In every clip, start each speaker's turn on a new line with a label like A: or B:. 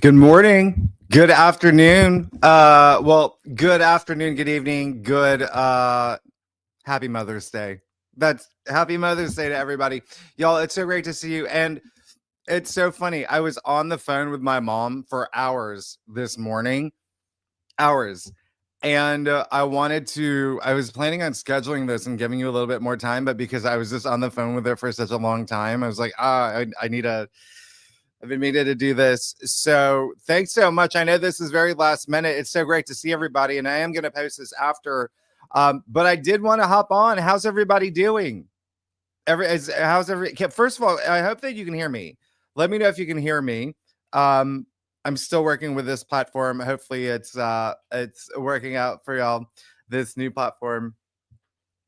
A: Good morning. Good afternoon. Good afternoon, good evening, good happy Mother's Day. That's happy Mother's Day to everybody. Y'all, it's so great to see you. And it's so funny. I was on the phone with my mom for hours this morning. Hours. And I was planning on scheduling this and giving you a little bit more time, but because I was just on the phone with her for such a long time, I was like, I've been meaning to do this. So thanks so much. I know this is very last minute. It's so great to see everybody. And I am going to post this after. But I did want to hop on. How's everybody doing? First of all, I hope that you can hear me. Let me know if you can hear me. I'm still working with this platform. Hopefully it's working out for y'all, this new platform.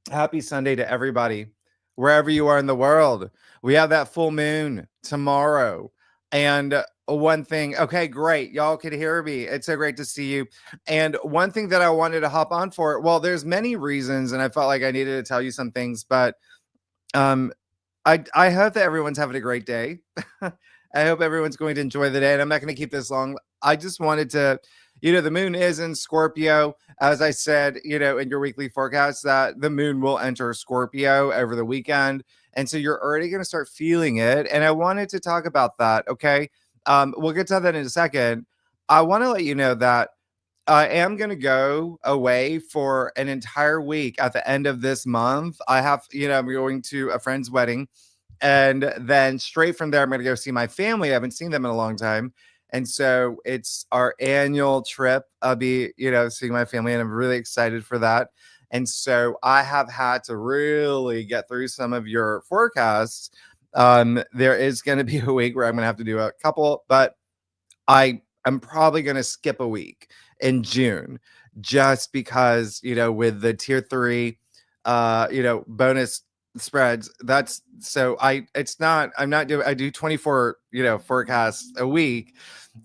A: Happy Sunday to everybody, wherever you are in the world. We have that full moon tomorrow. And one thing, okay, great. Y'all can hear me. It's so great to see you. And one thing that I wanted to hop on for, well, there's many reasons, and I felt like I needed to tell you some things, but I hope that everyone's having a great day. I hope everyone's going to enjoy the day, and I'm not going to keep this long. I just wanted to, the moon is in Scorpio. As I said, in your weekly forecast, that the moon will enter Scorpio over the weekend. And so you're already going to start feeling it. And I wanted to talk about that. Okay. We'll get to that in a second. I want to let you know that I am going to go away for an entire week at the end of this month. I'm going to a friend's wedding. And then straight from there, I'm going to go see my family. I haven't seen them in a long time. And so it's our annual trip. I'll be, seeing my family, and I'm really excited for that. And so I have had to really get through some of your forecasts. There is going to be a week where I'm going to have to do a couple, but I'm probably going to skip a week in June just because, with the tier 3, bonus spreads, I do 24 forecasts a week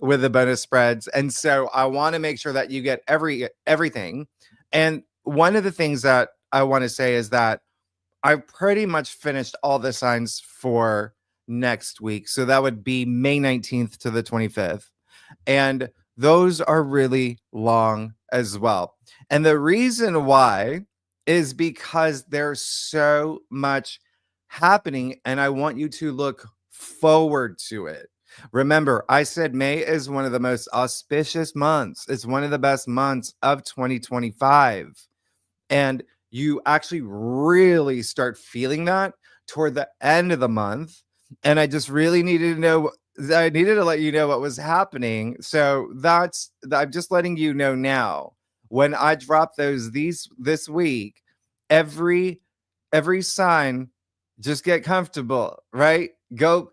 A: with the bonus spreads, and so I want to make sure that you get everything. And one of the things that I want to say is that I've pretty much finished all the signs for next week, so that would be May 19th to the 25th, and those are really long as well. And the reason why is because there's so much happening, and I want you to look forward to it. Remember, I said May is one of the most auspicious months. It's one of the best months of 2025. And you actually really start feeling that toward the end of the month. And I just really needed to let you know what was happening. So I'm just letting you know now. When I drop those this week, every sign, just get comfortable, right? Go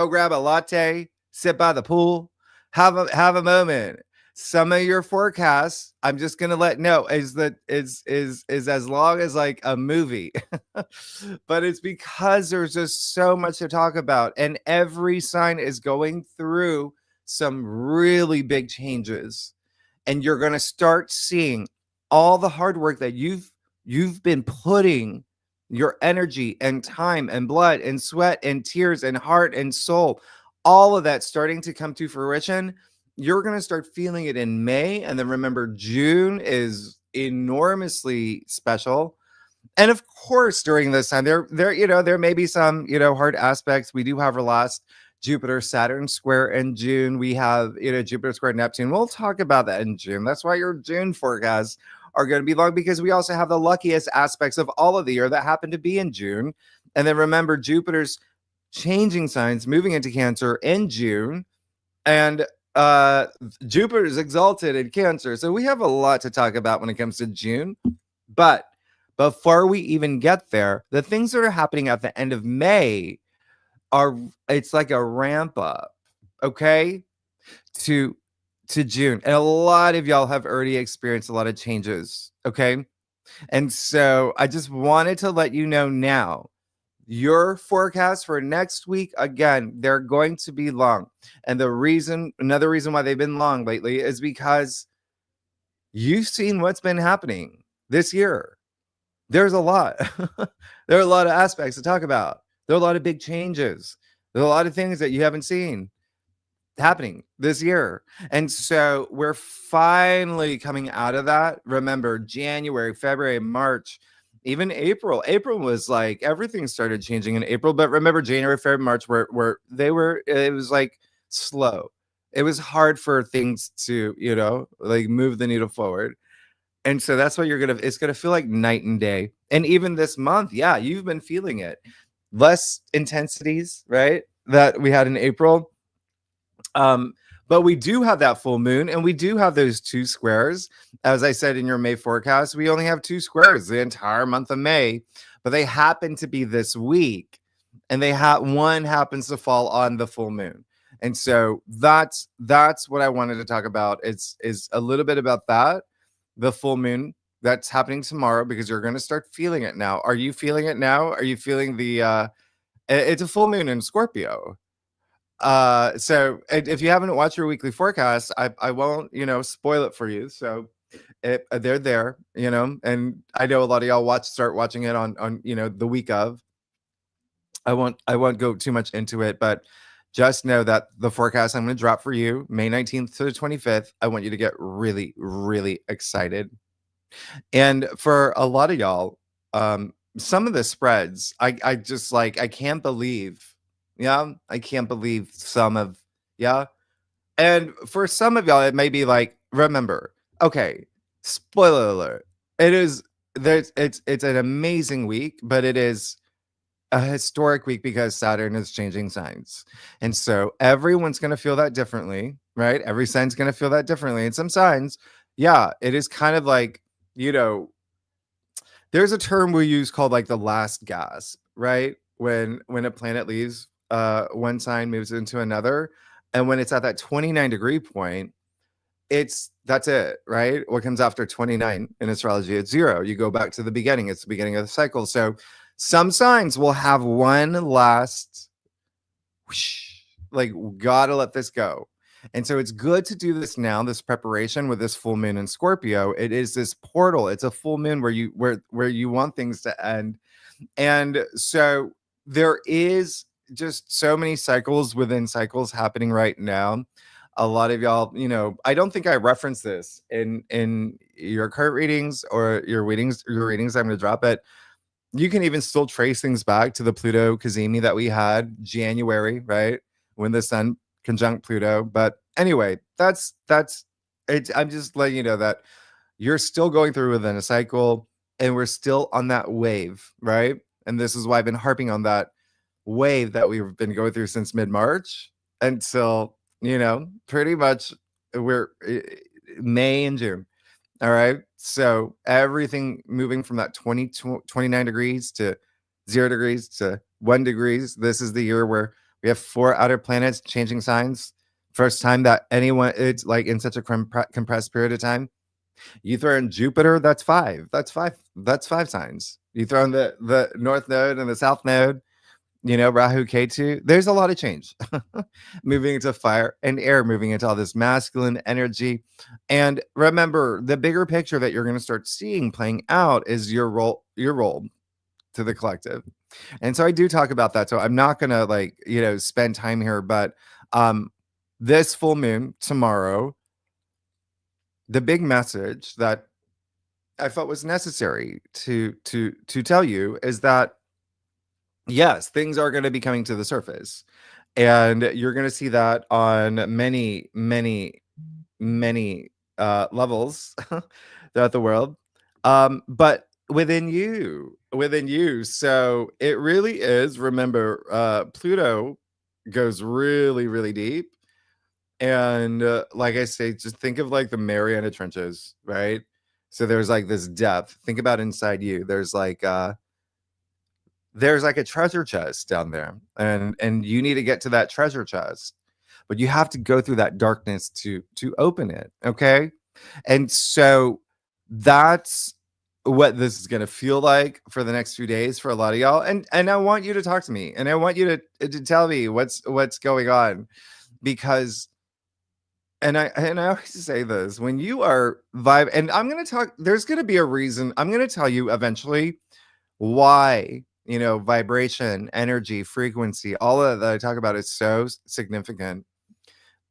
A: grab a latte, sit by the pool, have a moment. Some of your forecasts, I'm just gonna let know, is as long as like a movie. But it's because there's just so much to talk about, and every sign is going through some really big changes. And you're going to start seeing all the hard work that you've been putting your energy and time and blood and sweat and tears and heart and soul, all of that starting to come to fruition. You're going to start feeling it in May. And then remember, June is enormously special. And of course, during this time, there may be some, hard aspects. We do have our last Jupiter Saturn square in June. We have, Jupiter square Neptune. We'll talk about that in June. That's why your June forecasts are going to be long, because we also have the luckiest aspects of all of the year that happen to be in June. And then remember, Jupiter's changing signs, moving into Cancer in June, and Jupiter is exalted in Cancer. So we have a lot to talk about when it comes to June. But before we even get there, the things that are happening at the end of May it's like a ramp up, okay, to June. And a lot of y'all have already experienced a lot of changes, okay? And so I just wanted to let you know now, your forecast for next week, again, they're going to be long. And another reason why they've been long lately is because you've seen what's been happening this year. There's a lot. There are a lot of aspects to talk about. There are a lot of big changes. There are a lot of things that you haven't seen. happening this year. And so we're finally coming out of that. Remember, January, February, March, even April. April was like everything started changing in April. But remember, January, February, March were it was like slow. It was hard for things to, like move the needle forward. And so that's what it's gonna feel like night and day. And even this month, yeah, you've been feeling it. Less intensities, right? That we had in April. But we do have that full moon, and we do have those two squares. As I said in your May forecast, we only have two squares the entire month of May, but they happen to be this week, and one happens to fall on the full moon. And so that's what I wanted to talk about. Is a little bit about that, the full moon that's happening tomorrow, because you're going to start feeling it now. Are you feeling it now? Are you feeling it's a full moon in Scorpio. So if you haven't watched your weekly forecast, I won't, spoil it for you. So they're there, and I know a lot of y'all start watching it on, the week of. I won't go too much into it, but just know that the forecast I'm going to drop for you, May 19th to the 25th, I want you to get really, really excited. And for a lot of y'all, some of the spreads, I just like, I can't believe. Yeah, I can't believe yeah. And for some of y'all, it may be like, remember, okay, spoiler alert. It's an amazing week, but it is a historic week because Saturn is changing signs. And so everyone's going to feel that differently, right? Every sign's going to feel that differently. And some signs, yeah, it is kind of like, there's a term we use called like the last gasp, right? When a planet leaves one sign, moves into another, and when it's at that 29-degree point, that's it, right? What comes after 29 in astrology? It's 0. You go back to the beginning. It's the beginning of the cycle. So some signs will have one last whoosh, like, gotta let this go. And so it's good to do this now, this preparation with this full moon in Scorpio. It is this portal. It's a full moon where you want things to end. And so there is just so many cycles within cycles happening right now. A lot of y'all, I don't think I referenced this in your current readings or your readings. I'm going to drop it. You can even still trace things back to the Pluto Cazimi that we had January, right? When the sun conjunct Pluto. But anyway, that's it. I'm just letting you know that you're still going through within a cycle, and we're still on that wave, right? And this is why I've been harping on that wave that we've been going through since mid-March until, pretty much we're May and June. All right. So everything moving from that 29 degrees to 0 degrees to 1 degrees. This is the year where we have 4 outer planets changing signs. First time that it's like in such a compressed period of time. You throw in Jupiter, that's 5. That's 5 signs. You throw in the North Node and the South Node, Rahu, Ketu. There's a lot of change moving into fire and air, moving into all this masculine energy. And remember, the bigger picture that you're going to start seeing playing out is your role to the collective. And so I do talk about that. So I'm not going to spend time here, but this full moon tomorrow, the big message that I felt was necessary to tell you is that yes, things are going to be coming to the surface, and you're going to see that on many, many, many levels throughout the world. But within you. So it really is. Remember, Pluto goes really, really deep. And like I say, just think of like the Mariana Trenches, right? So there's like this depth. Think about inside you. There's like a treasure chest down there, and you need to get to that treasure chest, but you have to go through that darkness to open it. Okay. And so that's what this is going to feel like for the next few days for a lot of y'all. And I want you to talk to me, and I want you to tell me what's going on, because and I always say this, when you are vibe, and I'm going to talk, there's going to be a reason. I'm going to tell you eventually why, vibration, energy, frequency, all of that I talk about is so significant.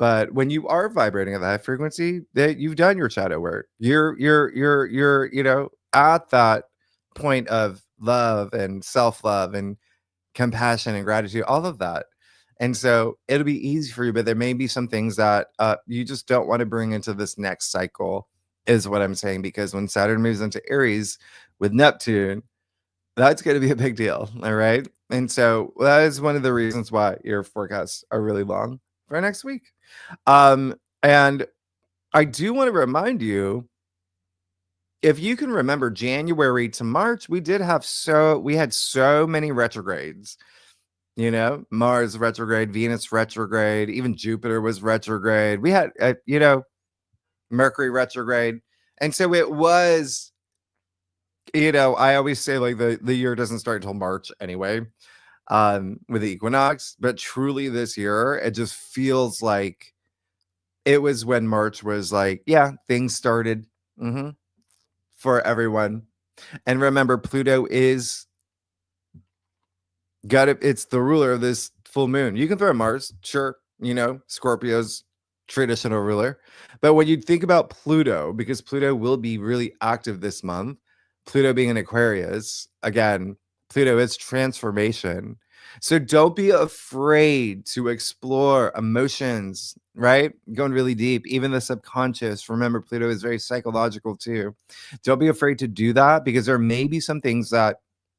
A: But when you are vibrating at that frequency, that you've done your shadow work. You're at that point of love and self-love and compassion and gratitude, all of that. And so it'll be easy for you, but there may be some things that you just don't want to bring into this next cycle, is what I'm saying. Because when Saturn moves into Aries with Neptune, that's going to be a big deal. All right. And so that is one of the reasons why your forecasts are really long for next week. And I do want to remind you, if you can remember January to March, we had so many retrogrades. Mars retrograde, Venus retrograde, even Jupiter was retrograde. We had, Mercury retrograde. And so it was, I always say like the year doesn't start until March anyway, with the equinox. But truly this year, it just feels like it was when March was like, yeah, things started for everyone. And remember, Pluto is it's the ruler of this full moon. You can throw Mars, sure, Scorpio's traditional ruler. But when you think about Pluto, because Pluto will be really active this month, Pluto being in Aquarius, again, Pluto is transformation. So don't be afraid to explore emotions, right? Going really deep, even the subconscious. Remember, Pluto is very psychological too. Don't be afraid to do that, because there may be some things that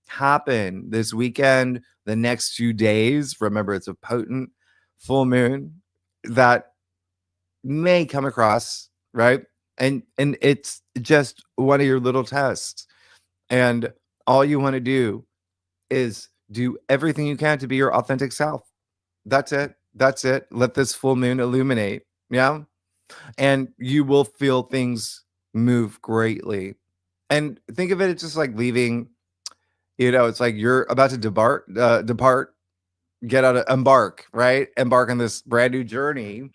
A: happen this weekend, the next few days. Remember, it's a potent full moon that may come across, right? And it's just one of your little tests. And all you want to do is do everything you can to be your authentic self. That's it. That's it. Let this full moon illuminate. Yeah. And you will feel things move greatly. And think of it just like leaving, it's like you're about to depart, embark, right? Embark on this brand new journey.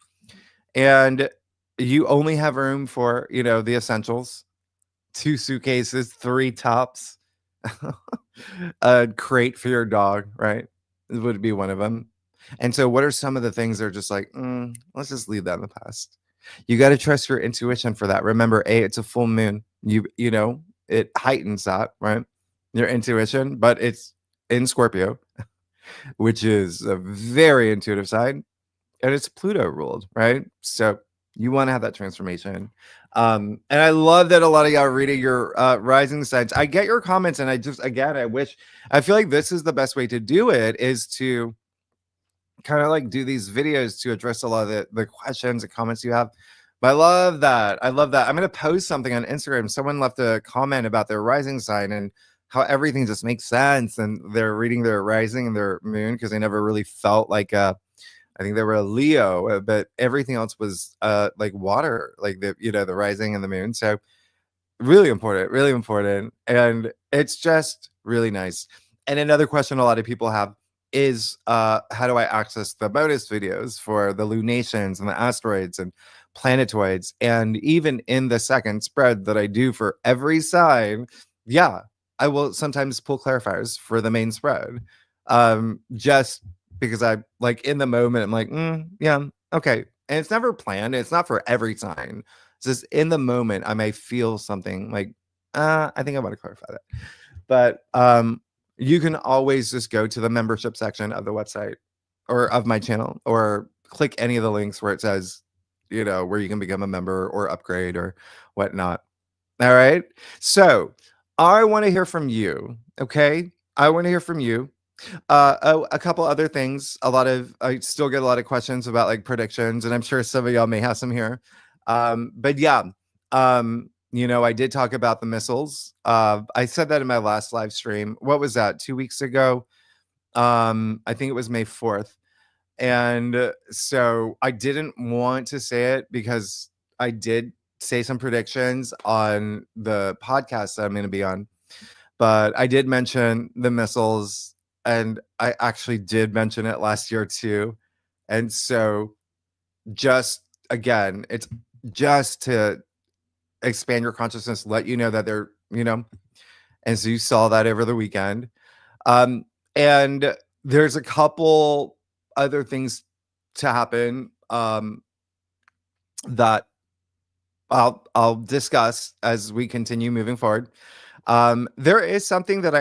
A: And you only have room for, the essentials, 2 suitcases, 3 tops, a crate for your dog, right? It would be one of them. And so what are some of the things that are just like, let's just leave that in the past. You got to trust your intuition for that. Remember, it's a full moon. It heightens that, right? Your intuition, but it's in Scorpio, which is a very intuitive side, and it's Pluto ruled, right? So you want to have that transformation. And I love that a lot of y'all are reading your rising signs. I get your comments, and I feel like this is the best way to do it, is to kind of like do these videos to address a lot of the questions and comments you have. But I love that. I'm going to post something on Instagram. Someone left a comment about their rising sign and how everything just makes sense. And they're reading their rising and their moon because they never really felt like I think they were a Leo, but everything else was like water, like the rising and the moon. So really important. And it's just really nice. And another question a lot of people have is how do I access the bonus videos for the lunations and the asteroids and planetoids? And even in the second spread that I do for every sign, yeah, I will sometimes pull clarifiers for the main spread. Just because I like in the moment, I'm like, yeah, okay. And it's never planned. It's not for every sign. It's just in the moment, I may feel something like, I think I want to clarify that. But you can always just go to the membership section of the website or of my channel, or click any of the links where it says, where you can become a member or upgrade or whatnot. All right. So I want to hear from you. Okay. I want to hear from you. A couple other things. I still get a lot of questions about like predictions, and I'm sure some of y'all may have some here. But yeah, I did talk about the missiles. I said that in my last live stream. What was that? 2 weeks ago? I think it was May 4th. And so I didn't want to say it because I did say some predictions on the podcast that I'm going to be on. But I did mention the missiles, and I actually did mention it last year too. And so just again, it's just to expand your consciousness, let you know that they're, and so you saw that over the weekend. And there's a couple other things to happen. that I'll discuss as we continue moving forward. There is something that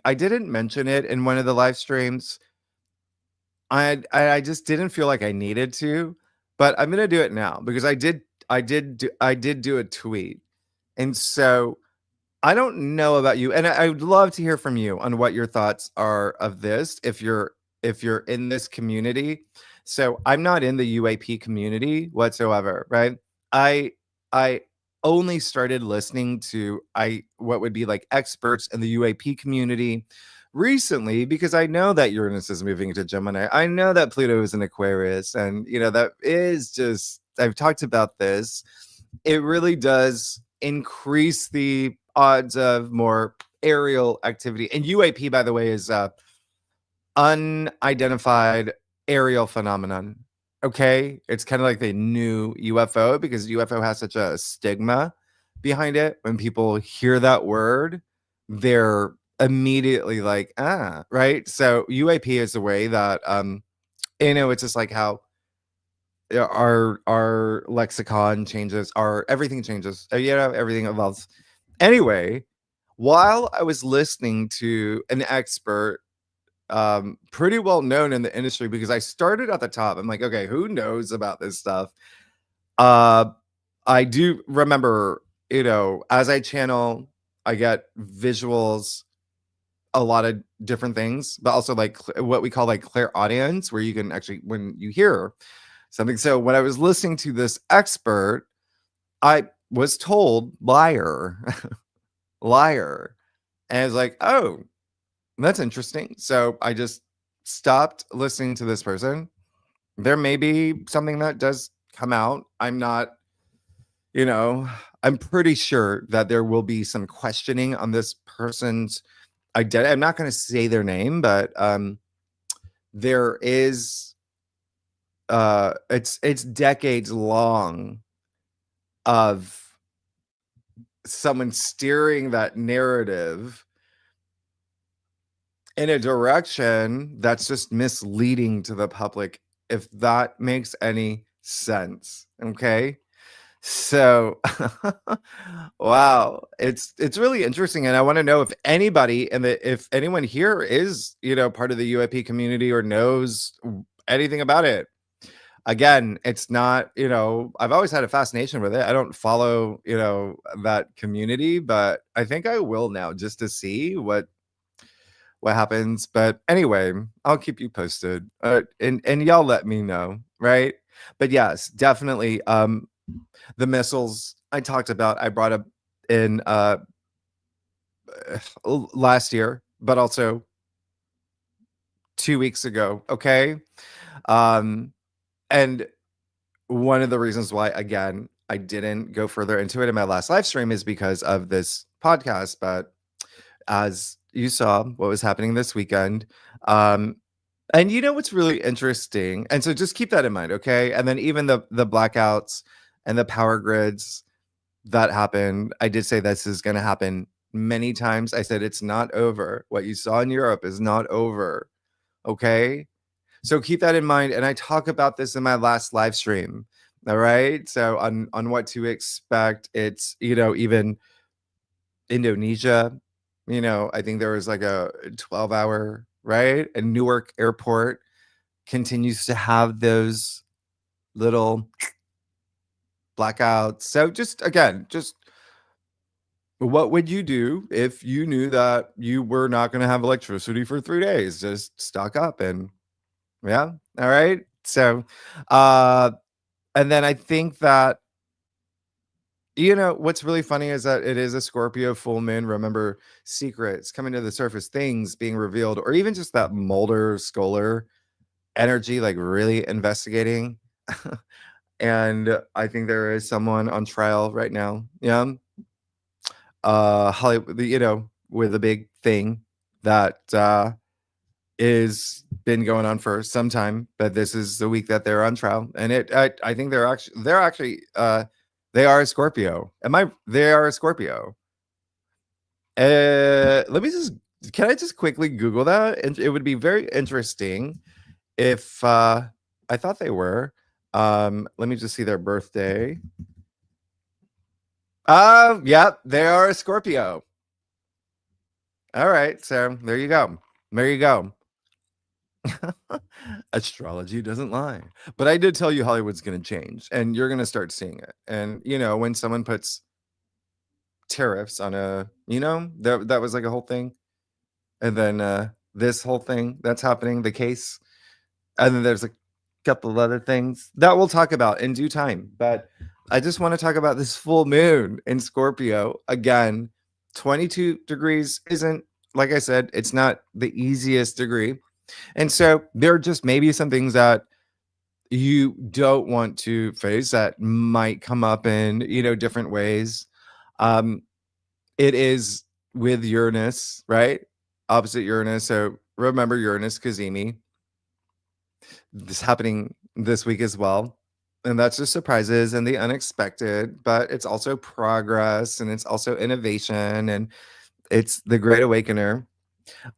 A: I didn't mention it in one of the live streams. I just didn't feel like I needed to, but I'm gonna do it now because I did do a tweet. And so I don't know about you, and I would love to hear from you on what your thoughts are of this if you're in this community. So I'm not in the UAP community whatsoever, right? I I only started listening to what would be like experts in the UAP community recently because I know that Uranus is moving to Gemini. I know that Pluto is in Aquarius, and that is just I've talked about this. It really does increase the odds of more aerial activity. And UAP, by the way, is unidentified aerial phenomenon. Okay, it's kind of like the new UFO because UFO has such a stigma behind it. When people hear that word, they're immediately like, right. So UAP is the way that it's just like how our lexicon changes, our everything changes, everything evolves. Anyway, while I was listening to an expert, pretty well known in the industry, because I started at the top, I'm like, okay, who knows about this stuff? I do remember, as I channel, I get visuals, a lot of different things, but also like what we call like clairaudience, where you can actually, when you hear something. So when I was listening to this expert, I was told liar, liar. And I was like, oh, that's interesting. So I just stopped listening to this person. There may be something that does come out. I'm not, I'm pretty sure that there will be some questioning on this person's identity. I'm not going to say their name, but there is it's decades long of someone steering that narrative in a direction that's just misleading to the public, if that makes any sense. Okay, so wow, it's really interesting, and I want to know if anybody and if anyone here is part of the UAP community or knows anything about it. Again, it's not, I've always had a fascination with it. I don't follow, that community, but I think I will now just to see what happens. But anyway, I'll keep you posted. And y'all let me know, right? But yes, definitely the missiles I talked about, I brought up in last year, but also 2 weeks ago, okay? And one of the reasons why, again, I didn't go further into it in my last live stream is because of this podcast. But as you saw what was happening this weekend, and what's really interesting, and so just keep that in mind, okay? And then even the blackouts and the power grids that happened, I did say this is going to happen many times. I said it's not over. What you saw in Europe is not over, okay? So keep that in mind. And I talk about this in my last live stream. All right. So on what to expect, it's, even Indonesia, I think there was like a 12-hour, right? And Newark Airport continues to have those little blackouts. So just again, just what would you do if you knew that you were not going to have electricity for 3 days? Just stock up and yeah. All right. So, and then I think that, what's really funny is that it is a Scorpio full moon. Remember, secrets coming to the surface, things being revealed, or even just that Mulder Scholar energy, like really investigating. And I think there is someone on trial right now. Yeah. Hollywood, with a big thing that, is been going on for some time, but this is the week that they're on trial, and I think they're actually they are a Scorpio. They are a Scorpio. Let me can I just quickly Google that? And it would be very interesting if I thought they were. Let me just see their birthday. Yep, they are a Scorpio. All right, so there you go. There you go. Astrology doesn't lie. But I did tell you Hollywood's going to change and you're going to start seeing it. And, when someone puts tariffs on that was like a whole thing. And then this whole thing that's happening, the case. And then there's a couple of other things that we'll talk about in due time. But I just want to talk about this full moon in Scorpio. Again, 22 degrees isn't, like I said, it's not the easiest degree. And so there are just maybe some things that you don't want to face that might come up in, different ways. It is with Uranus, right? Opposite Uranus. So remember Uranus, Kazemi. This happening this week as well. And that's just surprises and the unexpected, but it's also progress and it's also innovation and it's the Great Awakener.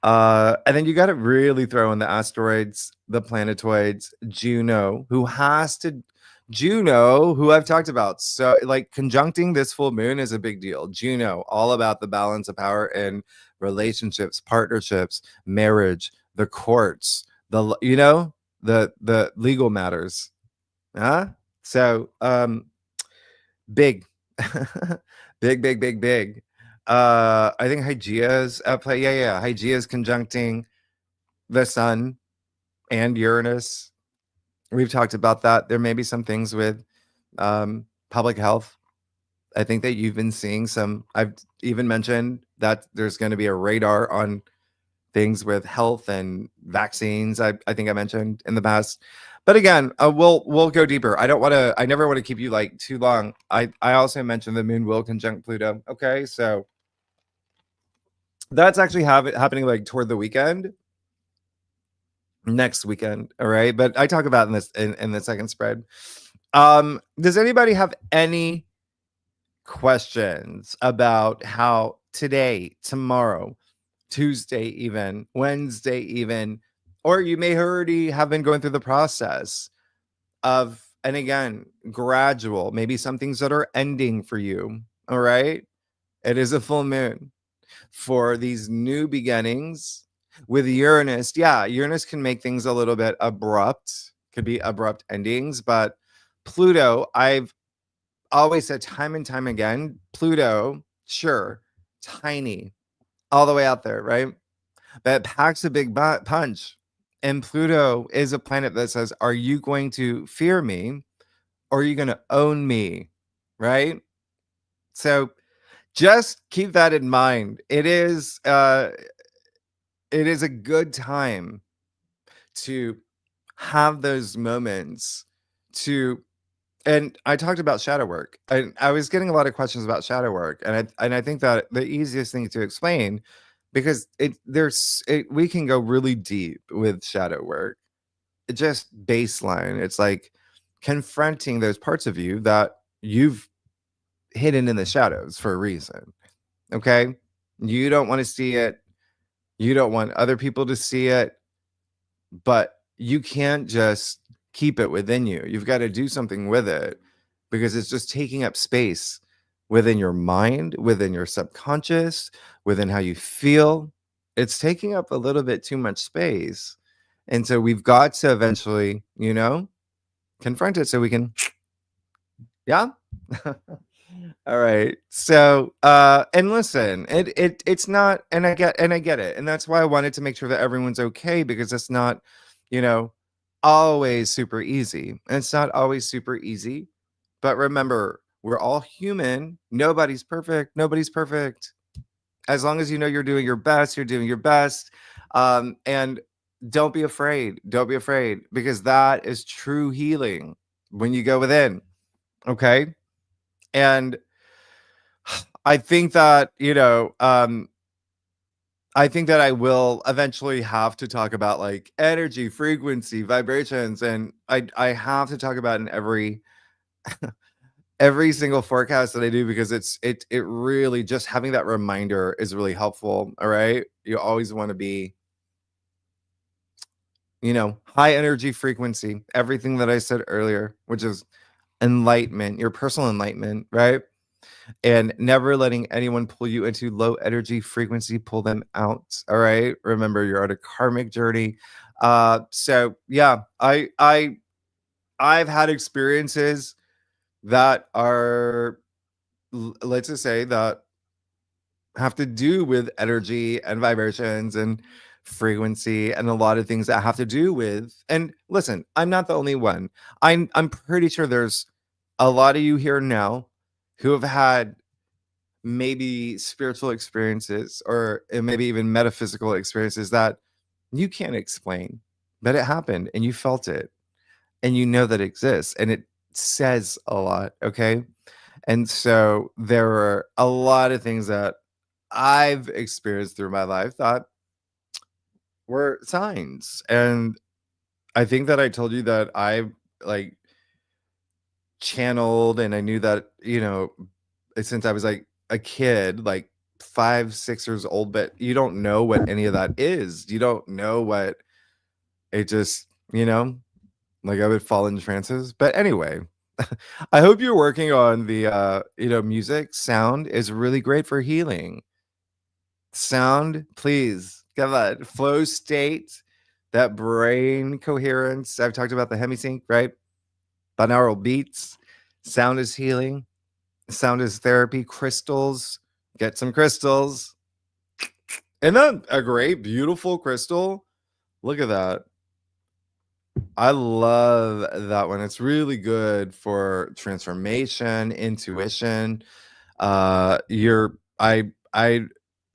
A: And then you got to really throw in the asteroids, the planetoids, Juno, who I've talked about. So, like, conjuncting this full moon is a big deal. Juno, all about the balance of power in relationships, partnerships, marriage, the courts, the legal matters. So, big, big. I think Hygeia's at play. Yeah. Hygeia's conjuncting the sun and Uranus. We've talked about that. There may be some things with public health. I think that you've been seeing some. I've even mentioned that there's going to be a radar on things with health and vaccines. I think I mentioned in the past. But again, we'll go deeper. I never want to keep you like too long. I also mentioned the moon will conjunct Pluto. Okay, so that's actually happening like toward the weekend, next weekend. All right, but I talk about in the second spread. Does anybody have any questions about how today, tomorrow, Tuesday, even Wednesday, even, or you may already have been going through the process of, and again, gradual, maybe some things that are ending for you. All right. It is a full moon for these new beginnings with Uranus. Yeah, Uranus can make things a little bit abrupt, could be abrupt endings, but Pluto, I've always said time and time again, Pluto, sure, tiny, all the way out there, right? But it packs a big punch. And Pluto is a planet that says, are you going to fear me or are you going to own me? Right? So just keep that in mind. It is a good time to have those moments and I talked about shadow work. I was getting a lot of questions about shadow work, and I think that the easiest thing to explain, because we can go really deep with shadow work. It just baseline. It's like confronting those parts of you that you've hidden in the shadows for a reason. Okay, you don't want to see it. You don't want other people to see it, but you can't just keep it within you. You've got to do something with it because it's just taking up space within your mind, within your subconscious, within how you feel. It's taking up a little bit too much space. And so we've got to eventually, confront it so we can, yeah. All right. So, and listen, it's not, and I get it. And that's why I wanted to make sure that everyone's okay, because it's not, always super easy. And it's not always super easy. But remember, we're all human. Nobody's perfect. Nobody's perfect. As long as you know you're doing your best, you're doing your best. And don't be afraid. Don't be afraid, because that is true healing when you go within. Okay. And I think that, I think that I will eventually have to talk about like energy, frequency, vibrations, and I have to talk about in every single forecast that I do, because it really, just having that reminder is really helpful. All right, you always want to be, high energy frequency, everything that I said earlier, which is enlightenment, your personal enlightenment, right? And never letting anyone pull you into low energy frequency, pull them out. All right. Remember, you're on a karmic journey. So yeah, I've had experiences that are, let's just say, that have to do with energy and vibrations and frequency and a lot of things that have to do with, and listen, I'm not the only one. I'm pretty sure there's a lot of you here now who have had maybe spiritual experiences or maybe even metaphysical experiences that you can't explain, but it happened and you felt it and you know that it exists and it says a lot. Okay. And so there were a lot of things that I've experienced through my life that were signs. And I think that I told you that I like channeled and I knew that, since I was like a kid, like 5, 6 years old, but you don't know what any of that is. You don't know what it just, like I would fall in trances. But anyway, I hope you're working on the music. Sound is really great for healing. Sound, please get that flow state, that brain coherence. I've talked about the hemisync, right? Binaural beats. Sound is healing. Sound is therapy. Crystals. Get some crystals. Isn't that a great, beautiful crystal? Look at that. I love that one. It's really good for transformation, intuition. I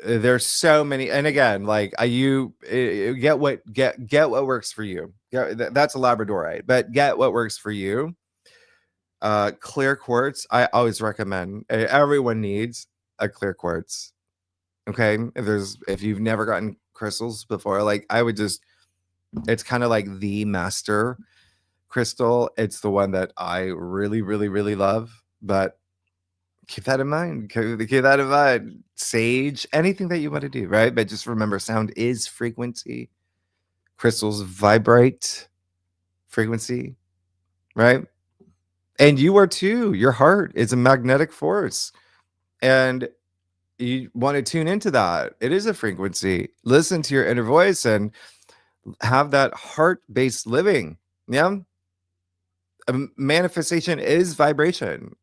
A: there's so many, and again, like get what works for you. That's a labradorite, but get what works for you. Clear quartz, I always recommend. Everyone needs a clear quartz. Okay, if you've never gotten crystals before, like I would just, it's kind of like the master crystal. It's the one that I really, really, really love. But keep that in mind. Keep that in mind. Sage, anything that you want to do, right? But just remember, sound is frequency. Crystals vibrate frequency, right? And you are too. Your heart is a magnetic force. And you want to tune into that. It is a frequency. Listen to your inner voice and have that heart-based living. Yeah. Manifestation is vibration.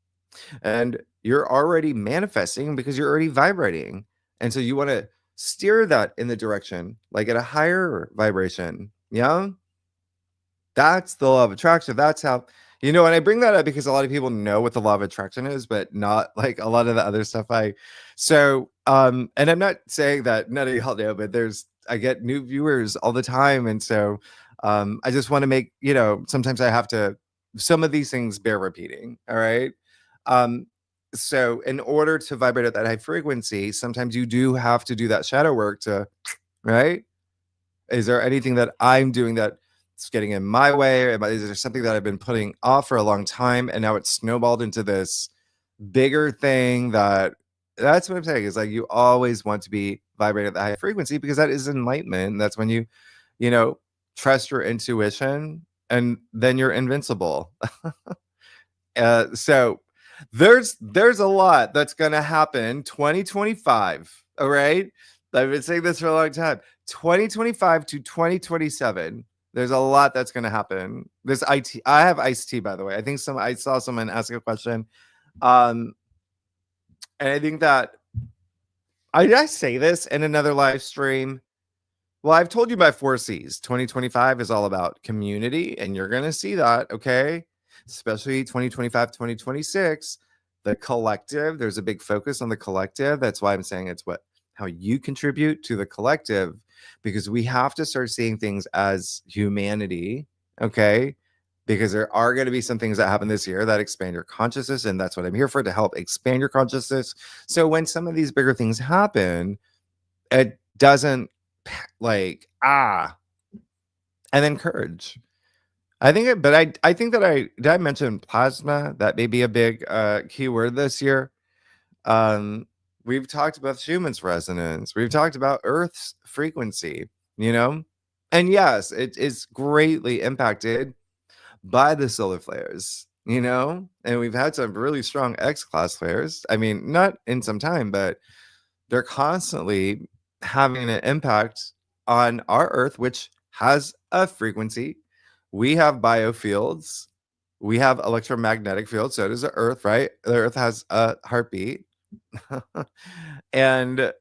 A: And you're already manifesting because you're already vibrating. And so you want to steer that in the direction, like at a higher vibration. Yeah. That's the law of attraction. That's how, and I bring that up because a lot of people know what the law of attraction is, but not like a lot of the other stuff. And I'm not saying that none of y'all know, but I get new viewers all the time. And so I just want to make, sometimes I have to, some of these things bear repeating. All right. So in order to vibrate at that high frequency, sometimes you do have to do that shadow work right? Is there anything that I'm doing that's getting in my way? Or is there something that I've been putting off for a long time and now it's snowballed into this bigger thing? That's what I'm saying, is like you always want to be vibrating at the high frequency because that is enlightenment. That's when you trust your intuition and then you're invincible. So there's a lot that's going to happen 2025. All right. I've been saying this for a long time. 2025 to 2027. There's a lot that's going to happen. I have iced tea, by the way. I saw someone ask a question. And I think that did I say this in another live stream? Well, I've told you my 4 C's. 2025 is all about community, and you're going to see that, okay? Especially 2025, 2026, the collective. There's a big focus on the collective. That's why I'm saying it's how you contribute to the collective, because we have to start seeing things as humanity, okay? Because there are going to be some things that happen this year that expand your consciousness, and that's what I'm here for, to help expand your consciousness. So when some of these bigger things happen, it doesn't and then courage. I think I think that did I mention plasma? That may be a big keyword this year. We've talked about Schumann's resonance. We've talked about Earth's frequency, And yes, it is greatly impacted by the solar flares, you know? And we've had some really strong X-class flares. I mean, not in some time, but they're constantly having an impact on our Earth, which has a frequency. We have biofields. We have electromagnetic fields. So does the Earth, right? The Earth has a heartbeat. And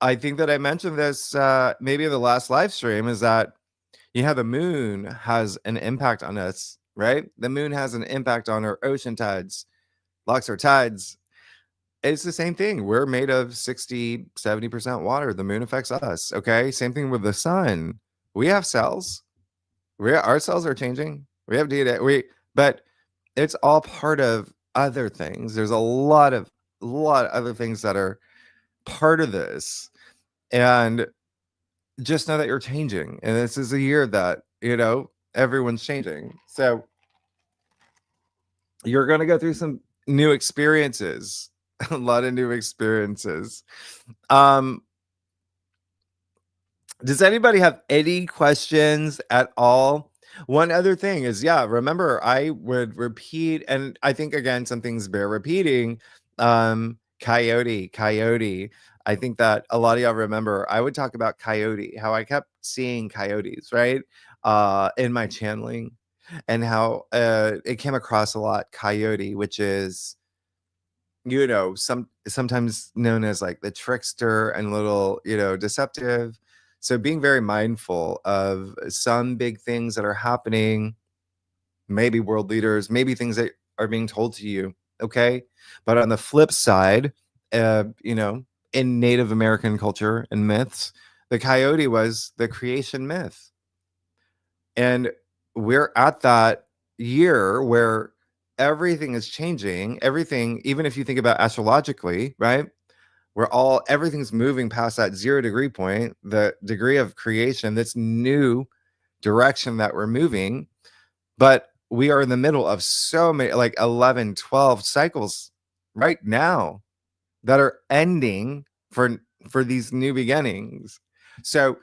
A: I think that I mentioned this maybe in the last live stream, is that the moon has an impact on us, right? The moon has an impact on our ocean tides, locks our tides. It's the same thing. We're made of 60, 70% water. The moon affects us. Okay. Same thing with the sun. We have cells. Our cells are changing. We have DNA. But it's all part of other things. There's a lot of other things that are part of this. And just know that you're changing. And this is a year that, everyone's changing. So you're going to go through some new experiences, a lot of new experiences. Does anybody have any questions at all? One other thing is, remember, I would repeat, and I think, again, some things bear repeating. Coyote. I think that a lot of y'all remember, I would talk about coyote, how I kept seeing coyotes, right? In my channeling, and how it came across a lot, coyote, which is, sometimes known as like the trickster and little, deceptive. So being very mindful of some big things that are happening, maybe world leaders, maybe things that are being told to you. Okay. But on the flip side, in Native American culture and myths, the coyote was the creation myth. And we're at that year where everything is changing. Everything, even if you think about astrologically, right? Everything's moving past that 0 degree point, the degree of creation, this new direction that we're moving. But we are in the middle of so many, like 11, 12 cycles right now that are ending for these new beginnings. So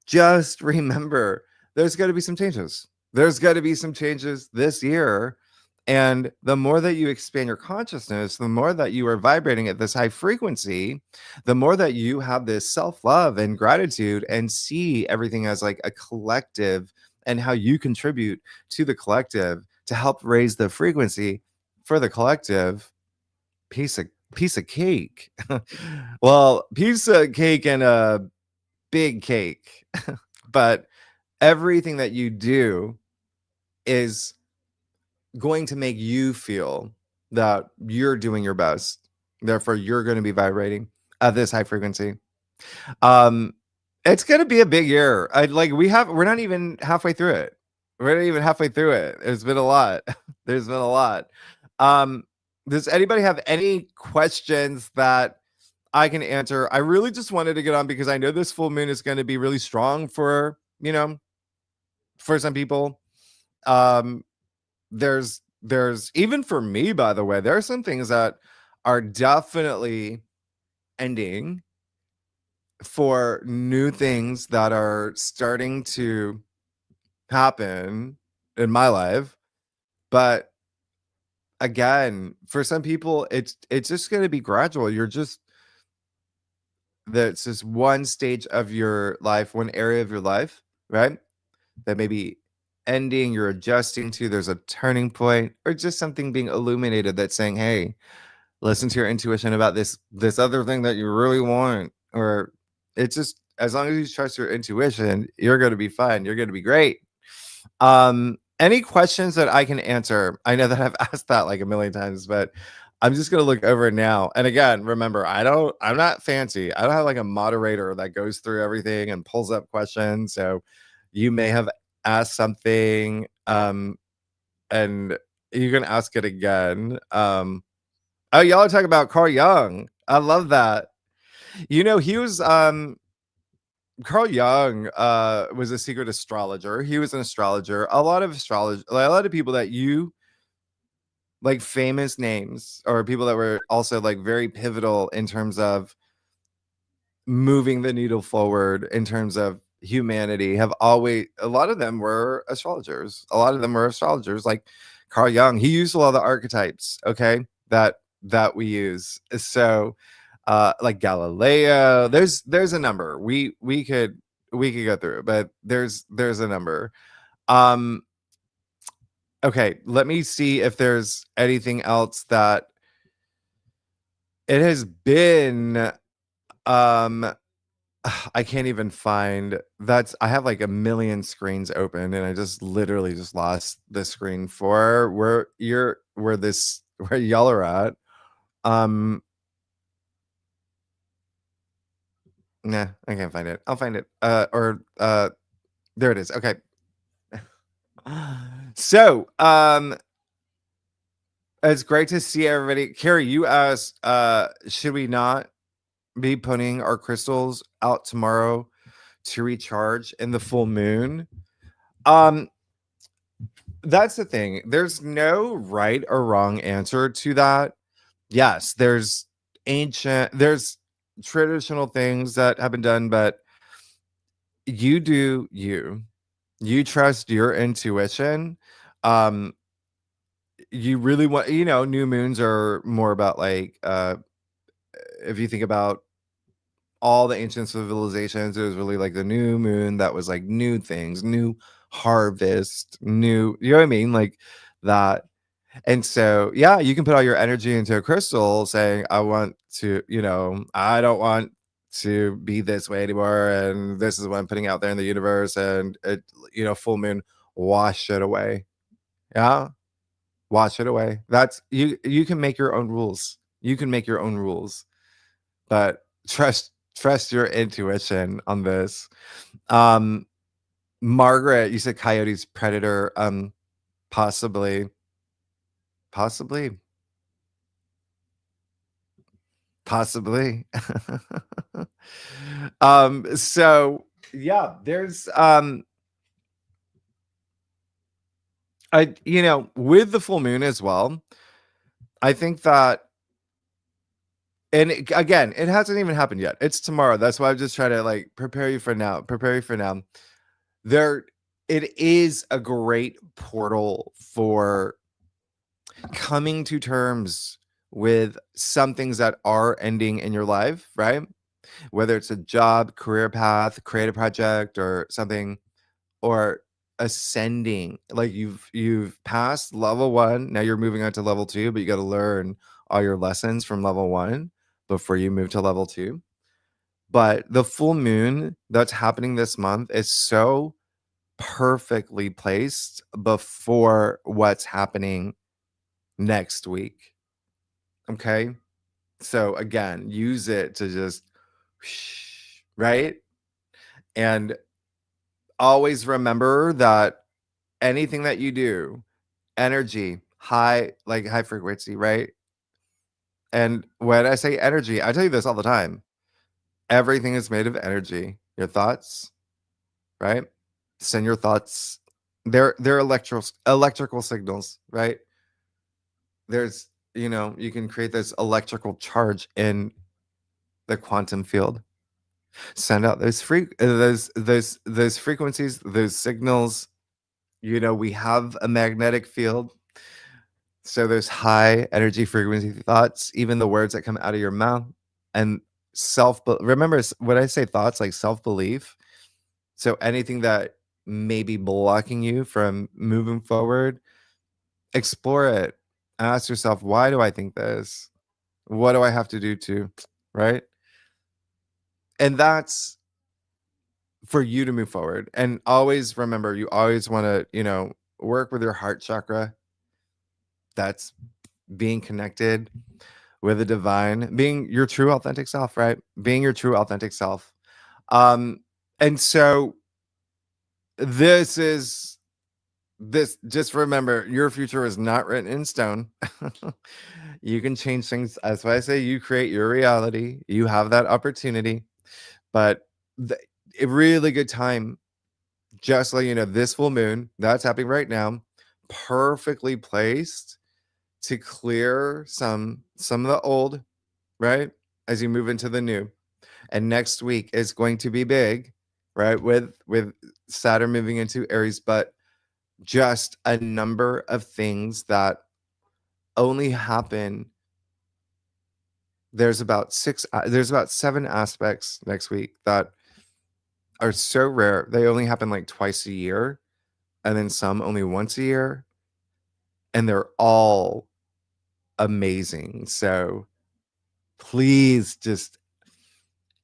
A: just remember, there's got to be some changes. There's got to be some changes this year. And the more that you expand your consciousness, the more that you are vibrating at this high frequency, the more that you have this self-love and gratitude and see everything as like a collective, and how you contribute to the collective to help raise the frequency for the collective. Piece of cake. Well, piece of cake and a big cake. But everything that you do is going to make you feel that you're doing your best. Therefore, you're going to be vibrating at this high frequency. It's going to be a big year. We're not even halfway through it. There's been a lot. There's been a lot. Does anybody have any questions that I can answer? I really just wanted to get on because I know this full moon is going to be really strong for, for some people. There's even for me, by the way, there are some things that are definitely ending for new things that are starting to happen in my life. But again, for some people, it's just going to be gradual. That's just one stage of your life, one area of your life, right? That may be ending, you're adjusting to, there's a turning point, or just something being illuminated that's saying, hey, listen to your intuition about this other thing that you really want. Or it's just, as long as you trust your intuition, you're going to be fine. You're going to be great. Any questions that I can answer? I know that I've asked that like a million times, but I'm just going to look over it now. And again, remember, I'm not fancy. I don't have like a moderator that goes through everything and pulls up questions. So you may have asked something, and you can ask it again. Oh, y'all are talking about Carl Jung. I love that. He was Carl Jung was a secret astrologer. He was an astrologer. A lot of people that you like, famous names, or people that were also like very pivotal in terms of moving the needle forward, in terms of humanity have always, a lot of them were astrologers. A lot of them were astrologers, like Carl Jung. He used a lot of the archetypes, okay, that we use. So like Galileo, there's a number. We could go through, but there's a number. Um okay, let me see if there's anything else that it has been. um I can't even find, that's, I have like a million screens open and I just literally just lost the screen for where y'all are at. Um nah, I can't find it. I'll find it. There it is. Okay. So it's great to see everybody. Carrie, you asked, should we not be putting our crystals out tomorrow to recharge in the full moon? That's the thing. There's no right or wrong answer to that. Yes, there's traditional things that have been done, but you do you trust your intuition. Um you really want, new moons are more about like, if you think about all the ancient civilizations, it was really like the new moon that was like new things, new harvest, new, you know what I mean? Like that. And so, yeah, you can put all your energy into a crystal saying, I want to, I don't want to be this way anymore. And this is what I'm putting out there in the universe. And, full moon, wash it away. Yeah. Wash it away. That's, you can make your own rules. You can make your own rules, but trust your intuition on this. Margaret, you said coyotes, predator. Possibly. Possibly. So yeah, there's with the full moon as well, I think that, and again, it hasn't even happened yet. It's tomorrow. That's why I'm just trying to like prepare you for now. There, it is a great portal for coming to terms with some things that are ending in your life, right? Whether it's a job, career path, creative project, or something, or ascending. Like you've passed level 1, now you're moving on to level 2, but you got to learn all your lessons from level 1 before you move to level 2. But the full moon that's happening this month is so perfectly placed before what's happening next week. Okay? So again, use it to just right? And always remember that anything that you do, energy, high frequency, right? And when I say energy, I tell you this all the time. Everything is made of energy. Your thoughts, right? Send your thoughts. They're electrical signals, right? There's, you can create this electrical charge in the quantum field. Send out those those frequencies, those signals. We have a magnetic field. So there's high energy frequency thoughts, even the words that come out of your mouth, and remember when I say thoughts, like self-belief. So anything that may be blocking you from moving forward, explore it. Ask yourself, why do I think this? What do I have to do to, right? And that's for you to move forward. And always remember, you always want to, work with your heart chakra. That's being connected with the divine, being your true authentic self, right? Being your true authentic self. And so this is this, just remember, your future is not written in stone. You can change things. That's why I say you create your reality. You have that opportunity. But a really good time, just like this full moon that's happening right now, perfectly placed to clear some of the old, right? As you move into the new. And next week is going to be big. right? With Saturn moving into Aries, but just a number of things that only happen. There's about seven aspects next week that are so rare. They only happen like twice a year, and then some only once a year, and they're all amazing. So please, just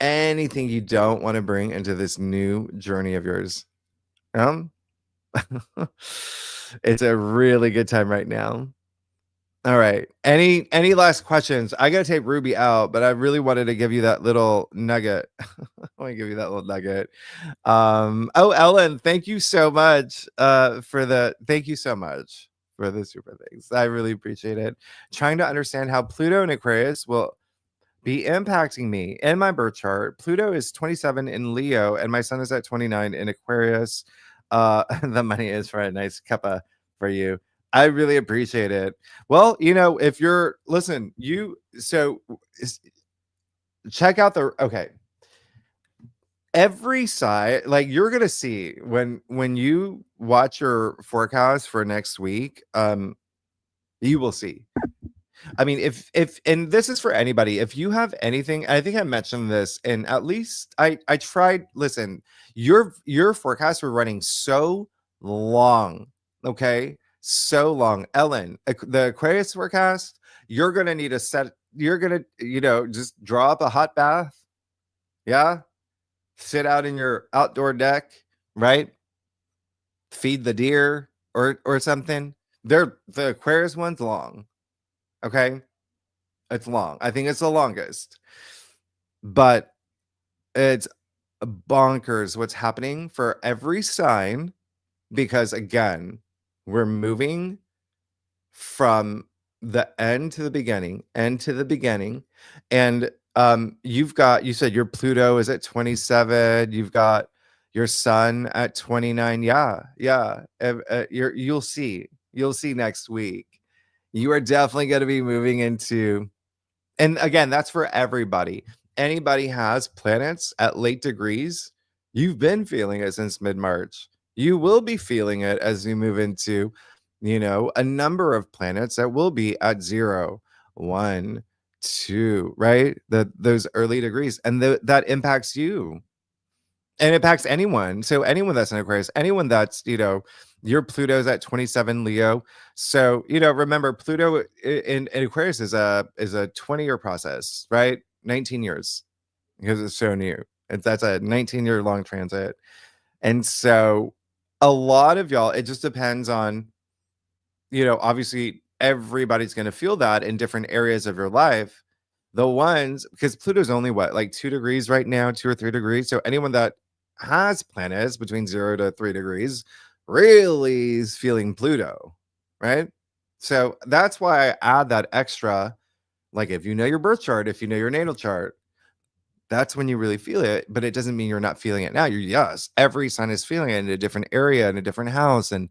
A: anything you don't want to bring into this new journey of yours. It's a really good time right now. All right. Any last questions? I gotta take Ruby out, but I really wanted to give you that little nugget. I want to give you that little nugget. Oh, Ellen, thank you so much thank you so much for the super things. I really appreciate it. Trying to understand how Pluto and Aquarius will be impacting me in my birth chart. Pluto is 27 in Leo, and my sun is at 29 in Aquarius. The money is for a nice cuppa for you. I really appreciate it. Well, if you're check out every side, like you're gonna see when you watch your forecast for next week, you will see. I mean, if and this is for anybody, if you have anything, I think I mentioned this, and at least I tried. Listen, your forecasts were running so long, okay, so long. Ellen, the Aquarius forecast, you're gonna need a set. You're gonna, just draw up a hot bath, yeah, sit out in your outdoor deck, right? Feed the deer or something. The Aquarius one's long, okay. It's long. I think it's the longest, but it's bonkers what's happening for every sign, because again, we're moving from the end to the beginning, and you said your Pluto is at 27, you've got your sun at 29. Yeah. You'll see next week. You are definitely going to be moving into. And again, that's for everybody. Anybody has planets at late degrees, you've been feeling it since mid-March. You will be feeling it as we move into, a number of planets that will be at 0, 1, 2, right? Those early degrees. And that impacts you. And it impacts anyone. So anyone that's in Aquarius, anyone that's, your Pluto's at 27 Leo. So, remember Pluto in Aquarius is a 20-year process, right? 19 years, because it's so new. That's a 19-year long transit. And so a lot of y'all, it just depends on, obviously everybody's going to feel that in different areas of your life. The ones, because Pluto's only like 2 degrees right now, 2 or 3 degrees. So anyone that has planets between 0 to 3 degrees really is feeling Pluto, right? So that's why I add that extra. Like, if you know your birth chart, if you know your natal chart, that's when you really feel it. But it doesn't mean you're not feeling it now. Yes, every sign is feeling it in a different area, in a different house. And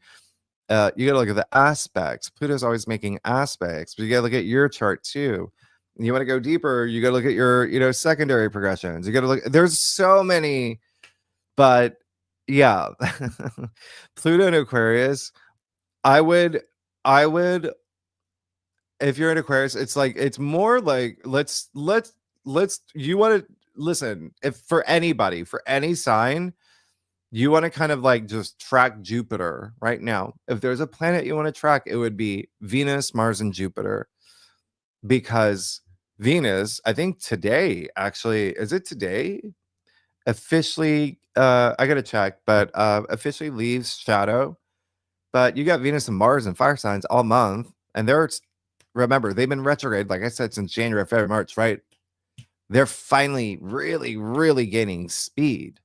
A: you got to look at the aspects. Pluto's always making aspects, but you got to look at your chart too. You want to go deeper, you got to look at your secondary progressions. You got to look, there's so many. But yeah, Pluto and Aquarius, I would, if you're in Aquarius, it's more like, you want to listen, if for anybody, for any sign, you want to kind of like just track Jupiter right now. If there's a planet you want to track, it would be Venus, Mars, and Jupiter, because Venus, I think today, actually, is it today? Officially, I gotta check, but officially leaves shadow. But you got Venus and Mars and fire signs all month, and remember, they've been retrograde, like I said, since January, February, March, right? They're finally really, really gaining speed.